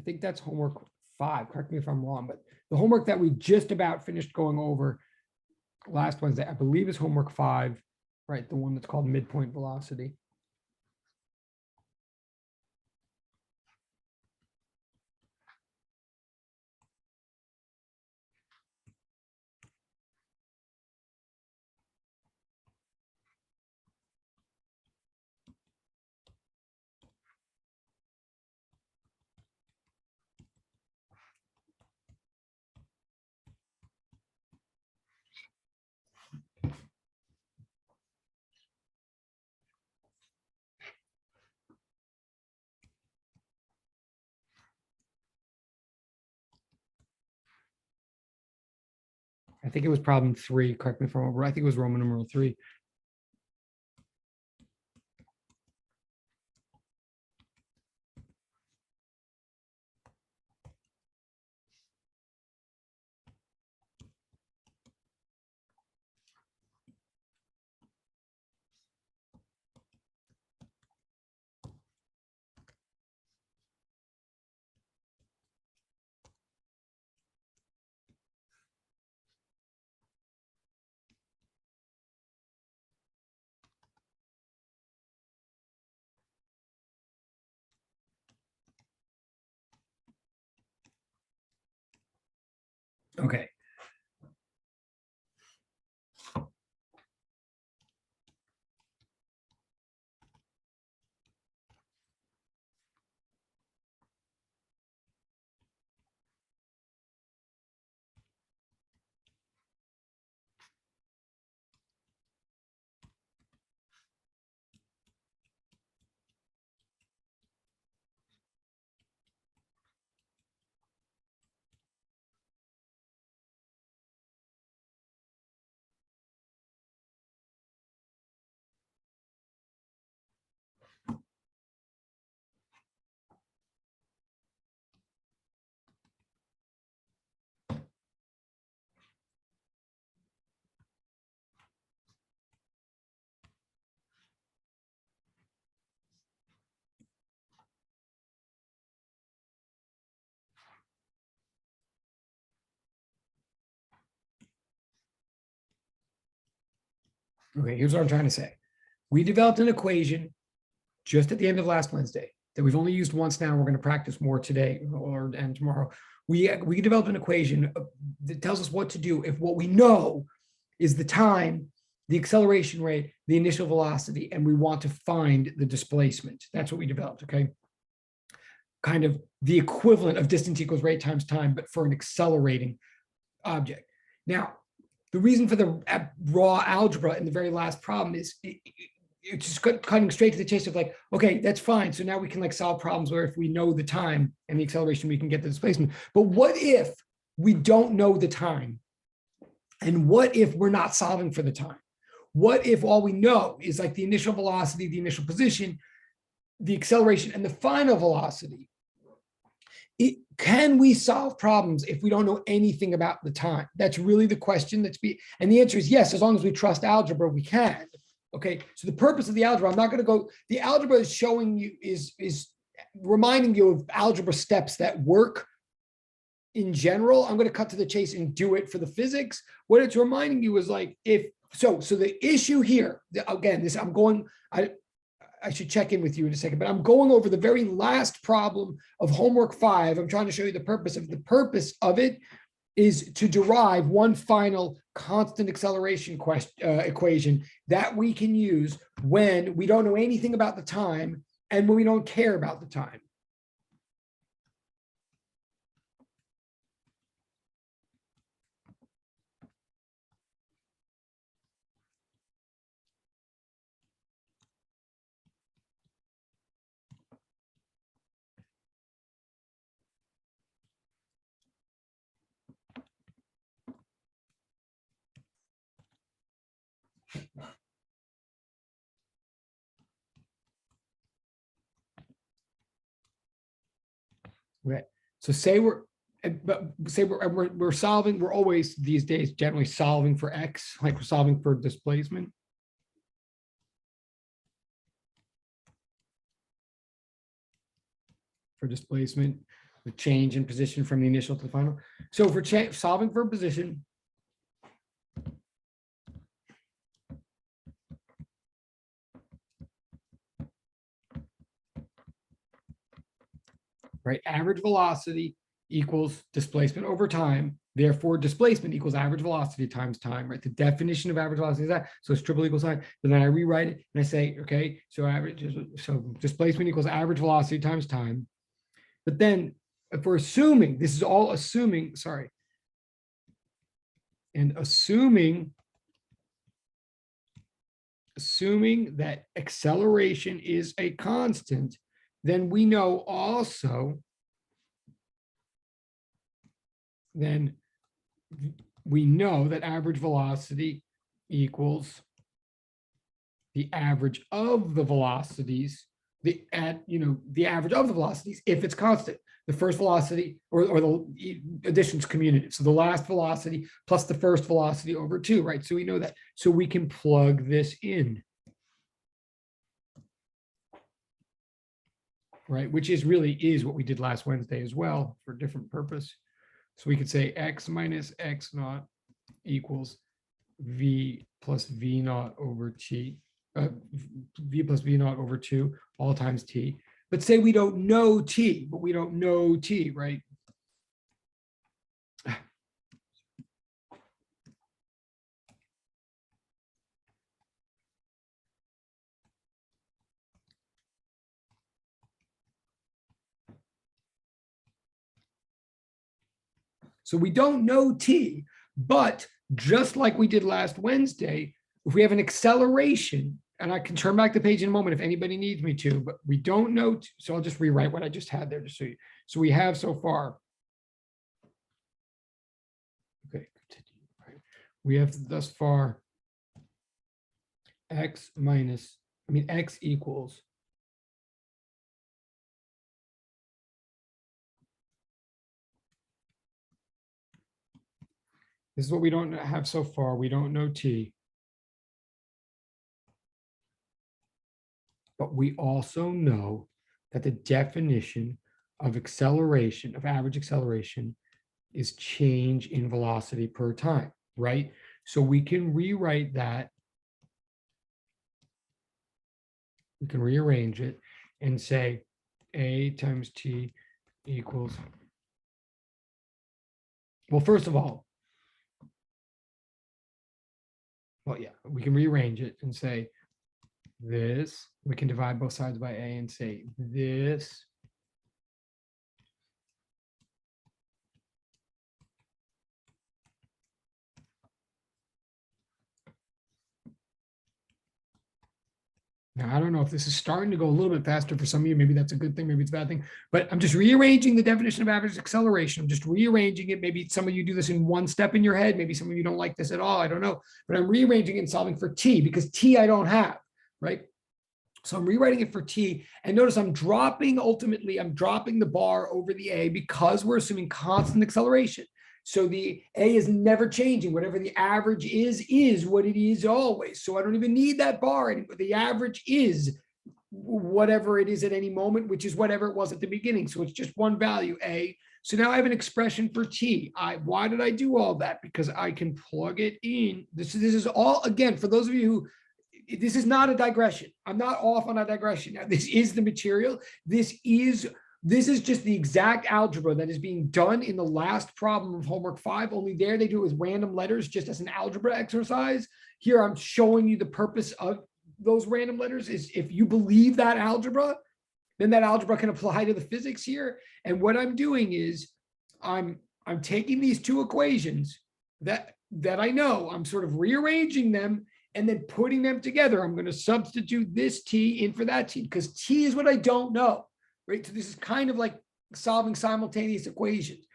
think that's homework 5. Correct me if I'm wrong, but the homework that we just about finished going over last Wednesday, I believe is homework 5, right? The one that's called midpoint velocity. I think it was problem 3. Correct me if I'm wrong. I think it was Roman numeral 3. Okay. Okay, here's what I'm trying to say. We developed an equation just at the end of last Wednesday that we've only used once now. We're going to practice more today and tomorrow. We developed an equation that tells us what to do if what we know is the time, the acceleration rate, the initial velocity, and we want to find the displacement. That's what we developed, okay? Kind of the equivalent of distance equals rate times time, but for an accelerating object. Now, the reason for the raw algebra in the very last problem is it's just cutting straight to the chase of like, okay, that's fine. So now we can like solve problems where if we know the time and the acceleration, we can get the displacement. But what if we don't know the time? And what if we're not solving for the time? What if all we know is like the initial velocity, the initial position, the acceleration, and the final velocity? Can we solve problems if we don't know anything about the time? That's really the question and the answer is yes, as long as we trust algebra, we can. Okay, so the purpose of the algebra, I'm not going to go, the algebra is showing you, is reminding you of algebra steps that work in general. I'm going to cut to the chase and do it for the physics. What it's reminding you is like, so the issue here, again, I should check in with you in a second, but I'm going over the very last problem of homework 5. I'm trying to show you the purpose of it is to derive one final constant acceleration equation that we can use when we don't know anything about the time and when we don't care about the time. Okay. So say we're solving, we're always these days generally solving for X, like we're solving for displacement. For displacement, the change in position from the initial to the final. So if we're solving for a position, right? Average velocity equals displacement over time. Therefore, displacement equals average velocity times time, right? The definition of average velocity is that. So it's triple equal sign. But then I rewrite it and I say, okay, so displacement equals average velocity times time. But then if we're assuming, this is all assuming, sorry, and assuming that acceleration is a constant, then we know also, then we know that average velocity equals the average of the velocities, the average of the velocities if it's constant. The first velocity or the addition's commutative. So the last velocity plus the first velocity over 2, right? So we know that. So we can plug this in. Right, which is really what we did last Wednesday as well for a different purpose. So we could say X minus X naught equals V plus V naught over T, V plus V naught over 2 all times T. But say we don't know T, right? So we don't know T, but just like we did last Wednesday, if we have an acceleration, and I can turn back the page in a moment if anybody needs me to, but we don't know. So I'll just rewrite what I just had there just so you. So we have so far. Okay, continue. Right. We have thus far X equals this is what we don't have so far. We don't know T. But we also know that the definition of acceleration, of average acceleration, is change in velocity per time, right? So we can rewrite that. We can rearrange it and say A times T equals, well, first of all, we can rearrange it and say this, we can divide both sides by A and say this now. I don't know if this is starting to go a little bit faster for some of you. Maybe that's a good thing, maybe it's a bad thing, but I'm just rearranging the definition of average acceleration. I'm just rearranging it. Maybe some of you do this in one step in your head. Maybe some of you don't like this at all. I don't know, but I'm rearranging it and solving for T because T I don't have, right? So I'm rewriting it for T, and notice ultimately, I'm dropping the bar over the A because we're assuming constant acceleration. So the A is never changing. Whatever the average is what it is always. So I don't even need that bar anymore. The average is whatever it is at any moment, which is whatever it was at the beginning. So it's just one value, A. So now I have an expression for T. Why did I do all that? Because I can plug it in. This is all, again, for those of you who, this is not a digression. I'm not off on a digression. Now, this is the material. This is just the exact algebra that is being done in the last problem of homework 5. Only there they do it with random letters just as an algebra exercise. Here I'm showing you the purpose of those random letters is if you believe that algebra, then that algebra can apply to the physics here. And what I'm doing is I'm taking these two equations that I know, I'm sort of rearranging them and then putting them together. I'm going to substitute this T in for that T because T is what I don't know, right? So this is kind of like solving simultaneous equations,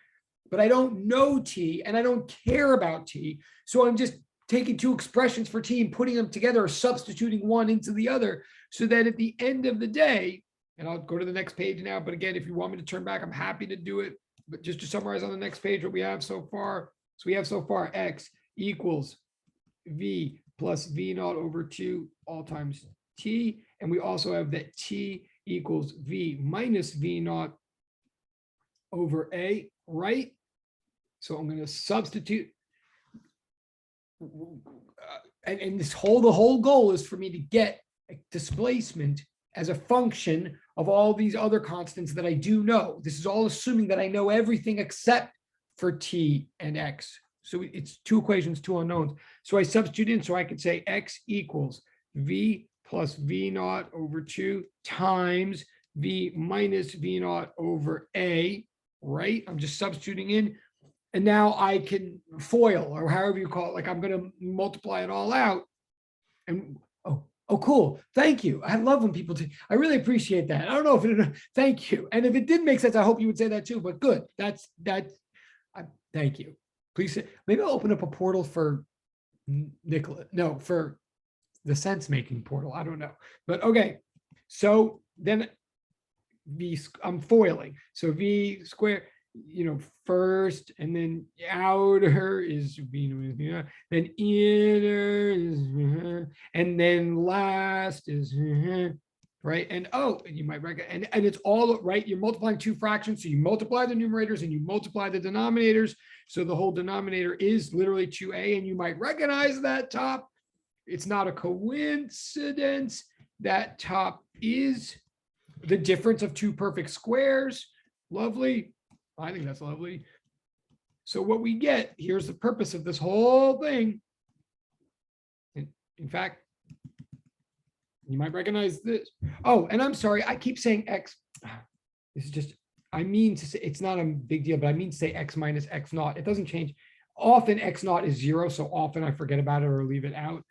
but I don't know T and I don't care about T. So I'm just taking two expressions for T and putting them together or substituting one into the other so that at the end of the day, and I'll go to the next page now, but again, if you want me to turn back, I'm happy to do it. But just to summarize on the next page, what we have so far. So we have so far X equals V plus V naught over 2 all times T. And we also have that T equals V minus V naught over A, right? So I'm going to substitute. And the whole goal is for me to get a displacement as a function of all these other constants that I do know. This is all assuming that I know everything except for T and X. So it's two equations, two unknowns. So I substitute in, so I could say X equals V plus V naught over 2 times V minus V naught over A, right? I'm just substituting in. And now I can FOIL, or however you call it, like I'm going to multiply it all out. And oh, cool. Thank you. I love when people I really appreciate that. I don't know if it, thank you. And if it didn't make sense, I hope you would say that too, but good. Thank you. Please, maybe I'll open up a portal for Nicola. No, for the sense making portal. I don't know, but okay. So then I'm foiling. So V squared, first, and then outer is V, then inner is, and then last is, right? And you might recognize, and it's all right. You're multiplying two fractions, so you multiply the numerators and you multiply the denominators. So the whole denominator is literally 2A, and you might recognize that top. It's not a coincidence. That top is the difference of two perfect squares. Lovely. I think that's lovely. So what we get, here's the purpose of this whole thing. In fact, you might recognize this. Oh, and I'm sorry, I keep saying X. This is just, I mean to say, it's not a big deal, but I mean to say X minus X naught. It doesn't change. Often X naught is 0, so often I forget about it or leave it out.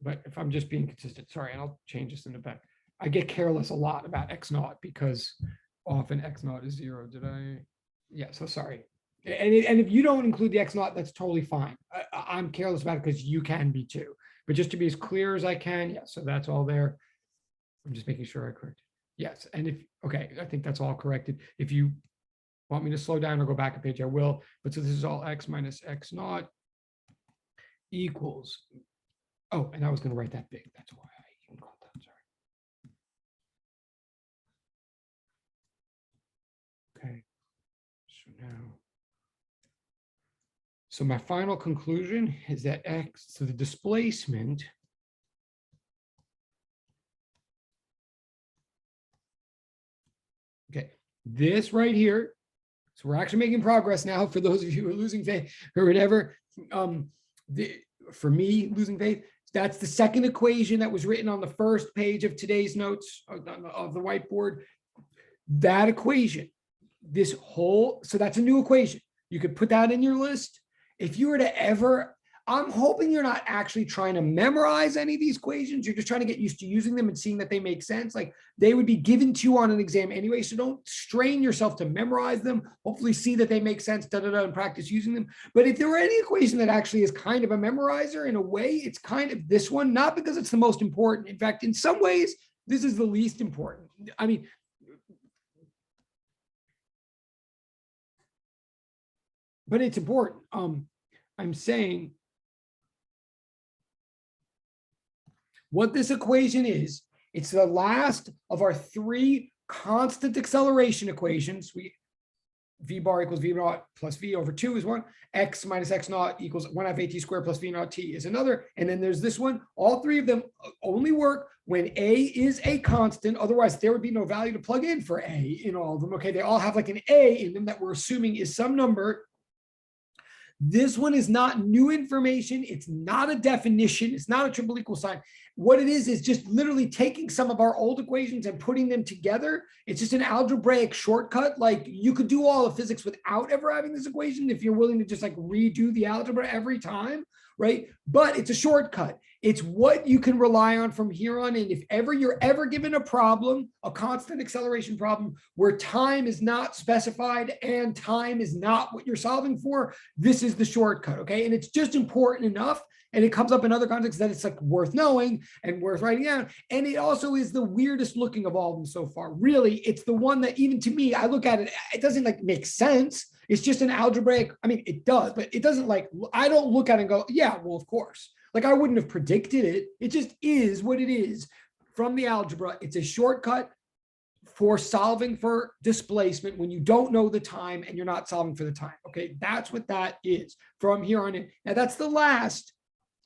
But if I'm just being consistent, sorry, and I'll change this in the back. I get careless a lot about X naught because often X naught is 0. Did I? Yeah, so sorry. And if you don't include the X naught, that's totally fine. I'm careless about it because you can be too. But just to be as clear as I can, yeah, so that's all there. I'm just making sure I correct it. Yes, and okay, I think that's all corrected. If you want me to slow down or go back a page, I will. But so this is all X minus X naught equals, oh, and I was going to write that big. That's why I even called that, sorry. Okay, so now, so my final conclusion is that X, so the displacement okay, this right here. So we're actually making progress now for those of you who are losing faith or whatever. For me, losing faith, that's the second equation that was written on the first page of today's notes of the whiteboard. That equation, so that's a new equation. You could put that in your list. If you were to ever, I'm hoping you're not actually trying to memorize any of these equations. You're just trying to get used to using them and seeing that they make sense. Like they would be given to you on an exam anyway. So don't strain yourself to memorize them. Hopefully see that they make sense, and practice using them. But if there were any equation that actually is kind of a memorizer in a way, it's kind of this one, not because it's the most important. In fact, in some ways, This is the least important. I mean, but it's important. I'm saying what this equation is, it's the last of our three constant acceleration equations. V bar equals V naught plus V over 2 is one. X minus X naught equals 1/2 AT squared plus V naught T is another. And then there's this one. All three of them only work when A is a constant. Otherwise, there would be no value to plug in for A in all of them. Okay, they all have like an A in them that we're assuming is some number. This one is not new information. It's not a definition. It's not a triple equal sign. What it is just literally taking some of our old equations and putting them together. It's just an algebraic shortcut. Like you could do all of physics without ever having this equation if you're willing to just like redo the algebra every time, right? But it's a shortcut. It's what you can rely on from here on in. If ever you're ever given a problem, a constant acceleration problem where time is not specified and time is not what you're solving for, this is the shortcut, okay? And it's just important enough, and it comes up in other contexts that it's like worth knowing and worth writing down. And it also is the weirdest looking of all of them so far. Really, it's the one that even to me, I look at it, it doesn't like make sense. It's just an algebraic, I mean, it does, but it doesn't like, I don't look at it and go, yeah, well, of course. Like I wouldn't have predicted it. It just is what it is from the algebra. It's a shortcut for solving for displacement when you don't know the time and you're not solving for the time. Okay, that's what that is from here on in. Now that's the last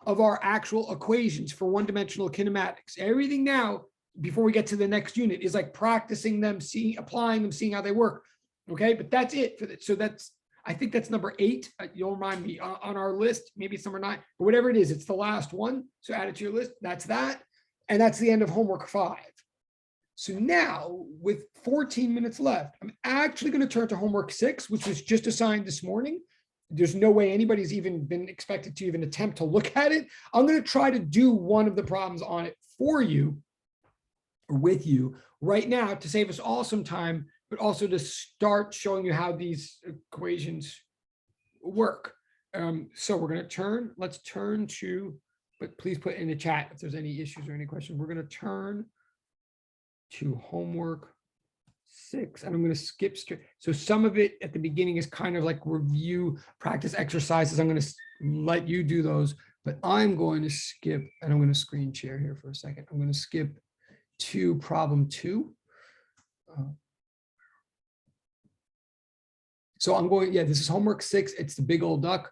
of our actual equations for one-dimensional kinematics. Everything now, before we get to the next unit, is like practicing them, applying them, seeing how they work. Okay, but that's it for that. So that's, I think that's number 8. You'll remind me on our list. Maybe it's number 9, but whatever it is, it's the last one. So add it to your list. That's that. And that's the end of homework 5. So now with 14 minutes left, I'm actually going to turn to homework 6, which was just assigned this morning. There's no way anybody's even been expected to even attempt to look at it. I'm going to try to do one of the problems on it for you or with you right now to save us all some time, but also to start showing you how these equations work. So we're going to turn, let's turn to, but please put in the chat if there's any issues or any questions. We're going to turn to homework 6, and I'm going to skip straight. So some of it at the beginning is kind of like review practice exercises. I'm going to let you do those, but I'm going to skip, and I'm going to screen share here for a second. I'm going to skip to problem 2. So I'm going, yeah, this is homework 6. It's the big old duck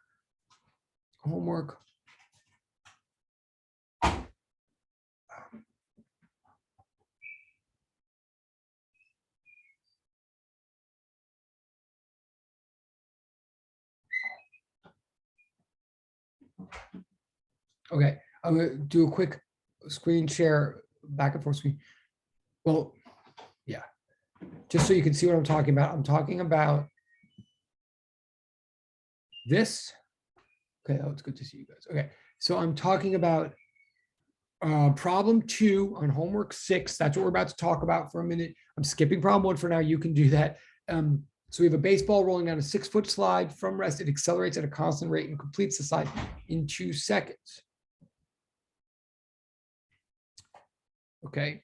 homework. Okay, I'm going to do a quick screen share back and forth screen. Well, yeah, just so you can see what I'm talking about. I'm talking about this. Okay, oh, it's good to see you guys. Okay, so I'm talking about problem 2 on homework 6. That's what we're about to talk about for a minute. I'm skipping problem 1 for now. You can do that. So we have a baseball rolling down a 6-foot slide from rest. It accelerates at a constant rate and completes the slide in 2 seconds. Okay.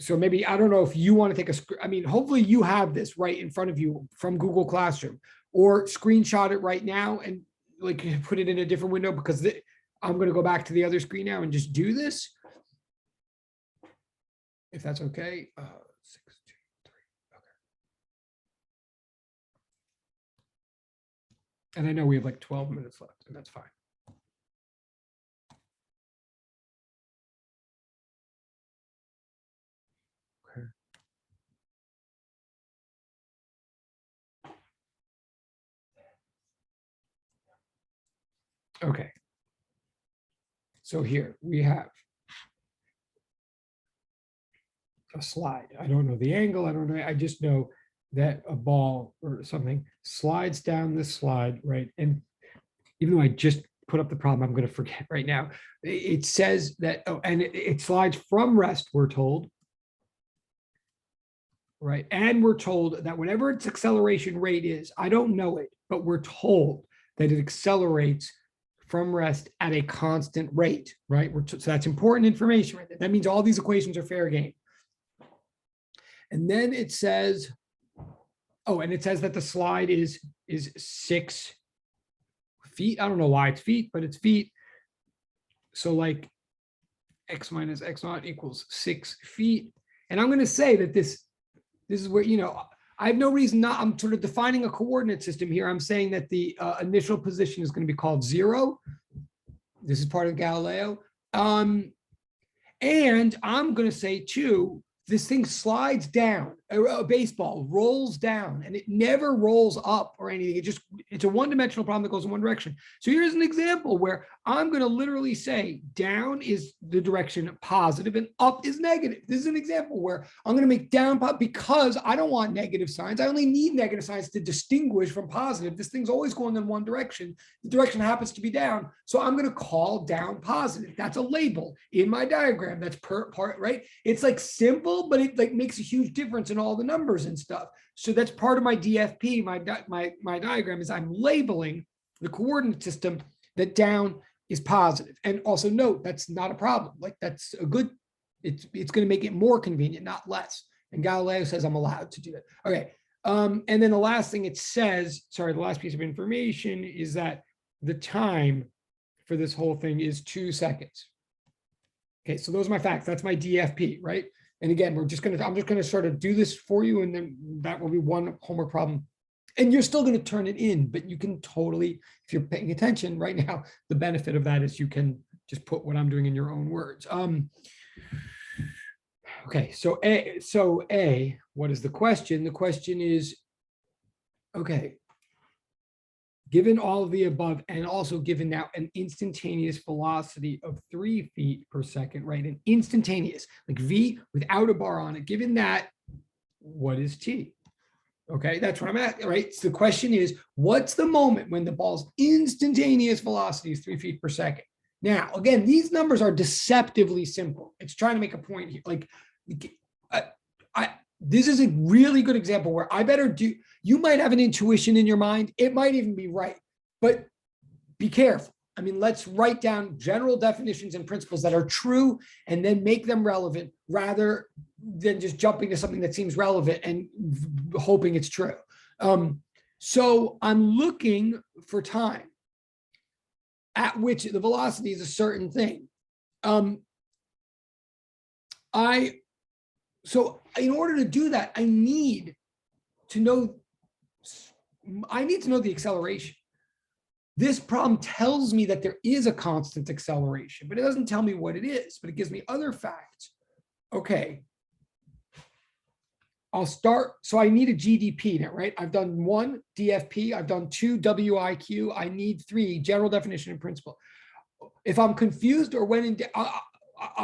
So maybe, I don't know if you want to take I mean, hopefully you have this right in front of you from Google Classroom, or screenshot it right now and like put it in a different window, because I'm going to go back to the other screen now and just do this. If that's okay. 6, 2, 3. Okay. And I know we have like 12 minutes left, and that's fine. Okay. So here we have a slide. I don't know the angle. I don't know. I just know that a ball or something slides down this slide, right? And even though I just put up the problem, I'm going to forget right now. It says that, oh, and it slides from rest, we're told. Right. And we're told that whatever its acceleration rate is, I don't know it, but we're told that it accelerates from rest at a constant rate, right? So that's important information, right? That means all these equations are fair game. And then it says, oh, and it says that the slide is 6 feet. I don't know why it's feet, but it's feet. So like x minus x naught equals 6 feet. And I'm going to say that this is where, I have no reason not, I'm sort of defining a coordinate system here. I'm saying that the initial position is going to be called 0. This is part of Galileo. And I'm going to say too, this thing slides down, a baseball rolls down, and it never rolls up or anything. It's a one-dimensional problem that goes in one direction. So here's an example where I'm going to literally say down is the direction positive and up is negative. This is an example where I'm going to make down because I don't want negative signs. I only need negative signs to distinguish from positive. This thing's always going in one direction. The direction happens to be down. So I'm going to call down positive. That's a label in my diagram. That's part, right? It's like simple, but it like makes a huge difference in all the numbers and stuff. So that's part of my DFP. My diagram is I'm labeling the coordinate system that down is positive. And also note, that's not a problem. Like that's a good, it's going to make it more convenient, not less. And Galileo says I'm allowed to do that. Okay. And then the last thing it says, sorry, the last piece of information is that the time for this whole thing is 2 seconds. Okay, so those are my facts. That's my DFP, right? And again, I'm just gonna sort of do this for you, and then that will be one homework problem. And you're still gonna turn it in, but you can totally, if you're paying attention right now, the benefit of that is you can just put what I'm doing in your own words. Okay, so A, what is the question? The question is, okay, given all of the above, and also given now an instantaneous velocity of 3 feet per second, right? An instantaneous, like V without a bar on it, given that, what is T? Okay, that's what I'm at, right? So the question is, what's the moment when the ball's instantaneous velocity is 3 feet per second? Now, again, these numbers are deceptively simple. It's trying to make a point here. Like, this is a really good example where you might have an intuition in your mind. It might even be right, but be careful. I mean, let's write down general definitions and principles that are true and then make them relevant rather than just jumping to something that seems relevant and hoping it's true. So I'm looking for time at which the velocity is a certain thing. So in order to do that, I need to know the acceleration. This problem tells me that there is a constant acceleration, but it doesn't tell me what it is, but it gives me other facts. Okay. I'll start. So I need a GDP now, right? I've done 1 DFP. I've done 2 WIQ. I need 3 general definition and principle. If I'm confused or when I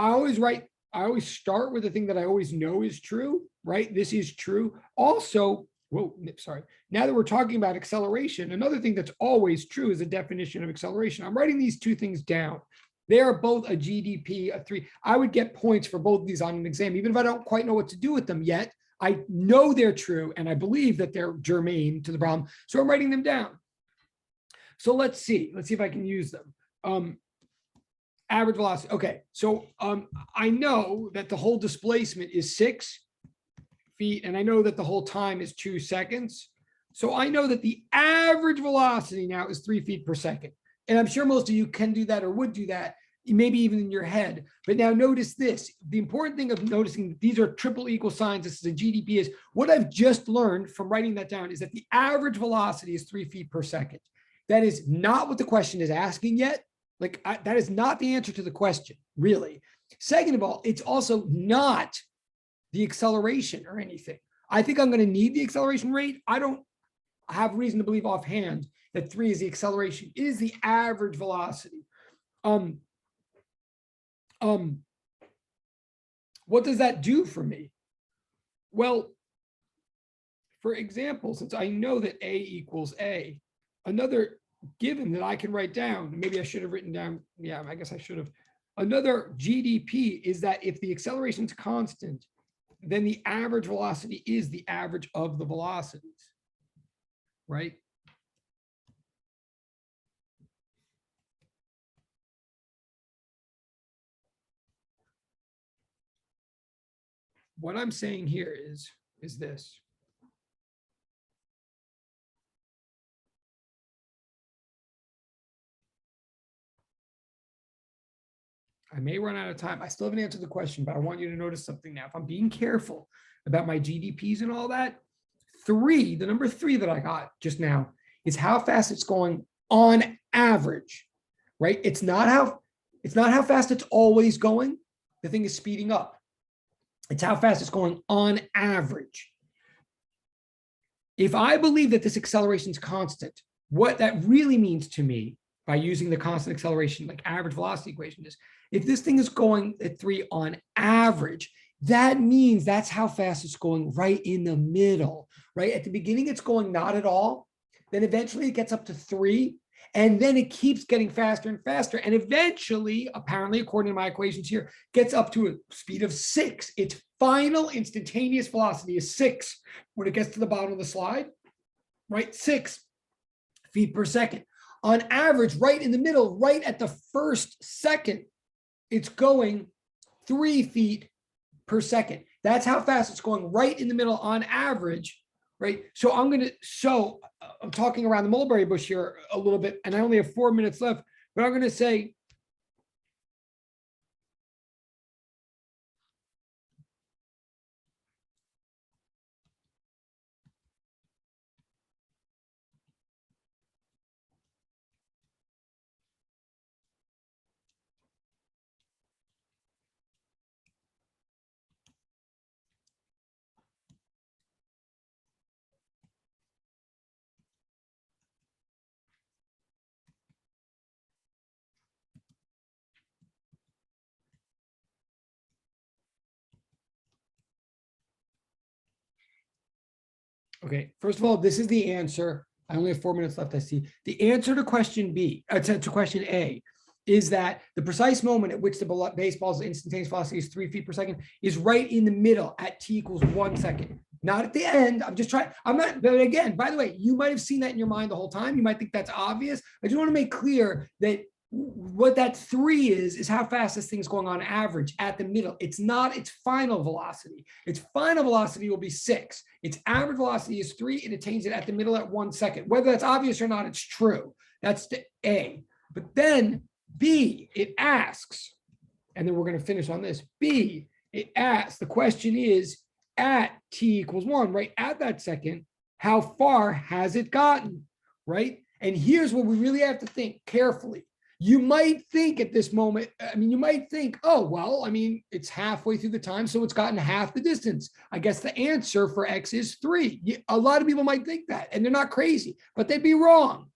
always start with the thing that I always know is true, right? This is true. Also, now that we're talking about acceleration, another thing that's always true is the definition of acceleration. I'm writing these 2 things down. They are both a GDP, a 3. I would get points for both of these on an exam, even if I don't quite know what to do with them yet. I know they're true, and I believe that they're germane to the problem. So I'm writing them down. So let's see if I can use them. Average velocity. Okay, so I know that the whole displacement is 6 feet, and I know that the whole time is 2 seconds. So I know that the average velocity now is 3 feet per second. And I'm sure most of you can do that or would do that, maybe even in your head. But now notice this. The important thing of noticing that these are triple equal signs, this is a GDP, is what I've just learned from writing that down is that the average velocity is 3 feet per second. That is not what the question is asking yet. That is not the answer to the question, really. Second of all, it's also not the acceleration or anything. I think I'm going to need the acceleration rate. I don't have reason to believe offhand that 3 is the acceleration. It is the average velocity. What does that do for me? Well, for example, since I know that A equals A, another given that I can write down, maybe I should have written down, yeah, I guess I should have. Another GDP is that if the acceleration is constant, then the average velocity is the average of the velocities, right? what I'm saying here is this. I may run out of time. I still haven't answered the question, but I want you to notice something now. If I'm being careful about my GDPs and all that, the number 3 that I got just now is how fast it's going on average, right? It's not how fast it's always going. The thing is speeding up. It's how fast it's going on average. If I believe that this acceleration is constant, what that really means to me by using the constant acceleration, like average velocity equation, is if this thing is going at 3 on average, that means that's how fast it's going right in the middle, right? At the beginning, it's going not at all. Then eventually it gets up to 3. And then it keeps getting faster and faster. And eventually, apparently, according to my equations here, gets up to a speed of 6. Its final instantaneous velocity is 6 when it gets to the bottom of the slide, right? 6 feet per second. On average, right in the middle, right at the first second, it's going 3 feet per second. That's how fast it's going right in the middle on average, right? So I'm talking around the mulberry bush here a little bit, and I only have 4 minutes left, but I'm going to say, okay, first of all, this is the answer. I only have 4 minutes left, I see. The answer to question B, to question A, is that the precise moment at which the baseball's instantaneous velocity is 3 feet per second is right in the middle at t equals 1 second. Not at the end. I'm just trying. I'm not, but again, by the way, you might have seen that in your mind the whole time. You might think that's obvious. I just want to make clear that what that 3 is how fast this thing's going on average at the middle. It's not its final velocity. Its final velocity will be 6. Its average velocity is 3. It attains it at the middle at 1 second. Whether that's obvious or not, it's true. That's the A. But then B, it asks, and then we're going to finish on this. B, it asks, the question is at t equals 1, right? At that second, how far has it gotten, right? And here's what we really have to think carefully. You might think at this moment, you might think, oh, well, it's halfway through the time, so it's gotten half the distance. I guess the answer for X is 3. A lot of people might think that, and they're not crazy, but they'd be wrong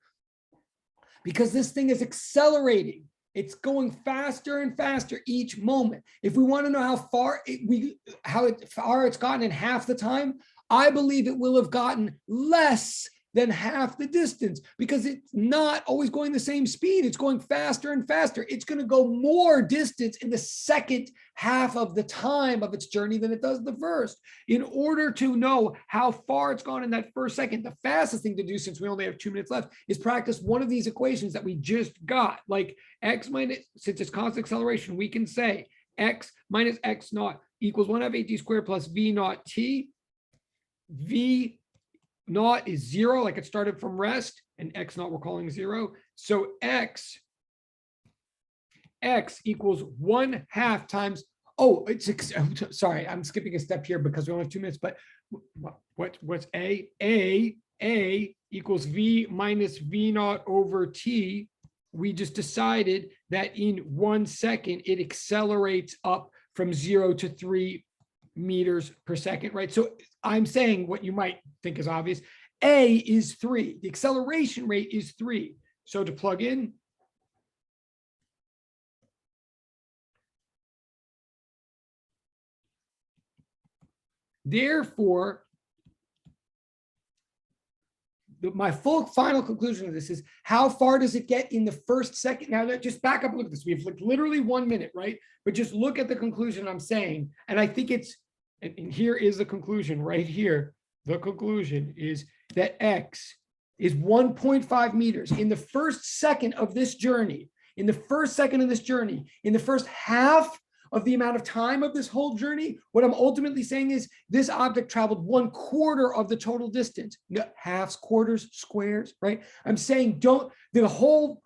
because this thing is accelerating. It's going faster and faster each moment. If we want to know how far it's gotten in half the time, I believe it will have gotten less than half the distance because it's not always going the same speed. It's going faster and faster. It's going to go more distance in the second half of the time of its journey than it does the first. In order to know how far it's gone in that first second, the fastest thing to do, since we only have 2 minutes left, is practice one of these equations that we just got. Like x minus, since it's constant acceleration, we can say x minus x naught equals 1/2 at squared plus v naught t. V naught is 0, like it started from rest, and x naught we're calling 0. So x equals 1/2 times, sorry, I'm skipping a step here because we only have 2 minutes, but what's A? A equals v minus v naught over t. We just decided that in 1 second, it accelerates up from 0 to 3 meters per second, right? So I'm saying what you might think is obvious. A is 3. The acceleration rate is 3. So to plug in, therefore, my final conclusion of this is how far does it get in the first second? Now, just back up and look at this. We have like literally 1 minute, right? But just look at the conclusion I'm saying. And I think it's, and here is the conclusion right here. The conclusion is that X is 1.5 meters in the first second of this journey. In the first second of this journey, in the first half of the amount of time of this whole journey, what I'm ultimately saying is this object traveled 1/4 of the total distance. No, halves, quarters, squares, right? I'm saying the whole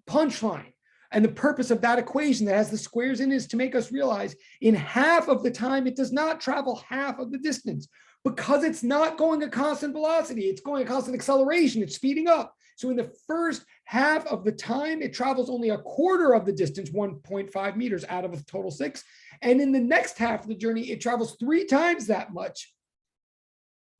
punchline and the purpose of that equation that has the squares in it is to make us realize in half of the time, it does not travel half of the distance because it's not going a constant velocity. It's going a constant acceleration. It's speeding up. So in the first half of the time, it travels only 1/4 of the distance, 1.5 meters out of a total 6. And in the next half of the journey, it travels 3 times that much.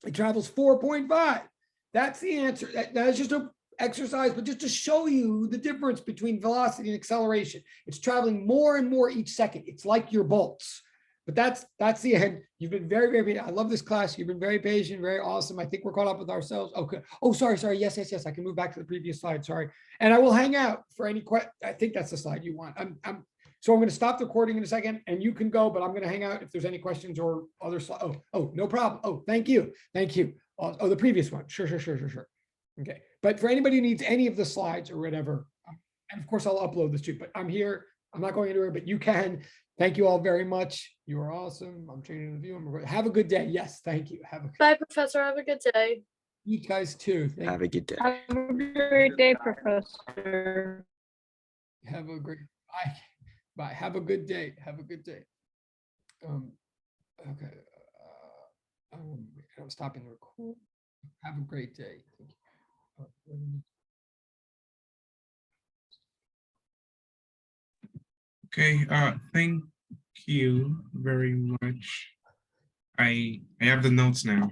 It travels 4.5. That's the answer. That's just a exercise, but just to show you the difference between velocity and acceleration. It's traveling more and more each second. It's like your bolts. But that's the end. You've been very, very patient. I love this class. You've been very patient, very awesome. I think we're caught up with ourselves. Okay. Oh, sorry. Yes. I can move back to the previous slide. Sorry. And I will hang out for any question. I think that's the slide you want. So I'm going to stop the recording in a second and you can go, but I'm going to hang out if there's any questions or other slides. Oh, no problem. Oh, thank you. Oh, the previous one. Sure. Okay. But for anybody who needs any of the slides or whatever, and of course I'll upload this too, but I'm here. I'm not going anywhere, but you can. Thank you all very much. You are awesome. I'm changing the view. Have a good day. Yes, thank you. Bye, Professor. Have a good day. You guys too. Have a good day. Have a great day, Professor. Have a great bye. Bye. Have a good day. Okay. I'm stopping the record. Have a great day. Thank you. Okay, thank you very much. I have the notes now.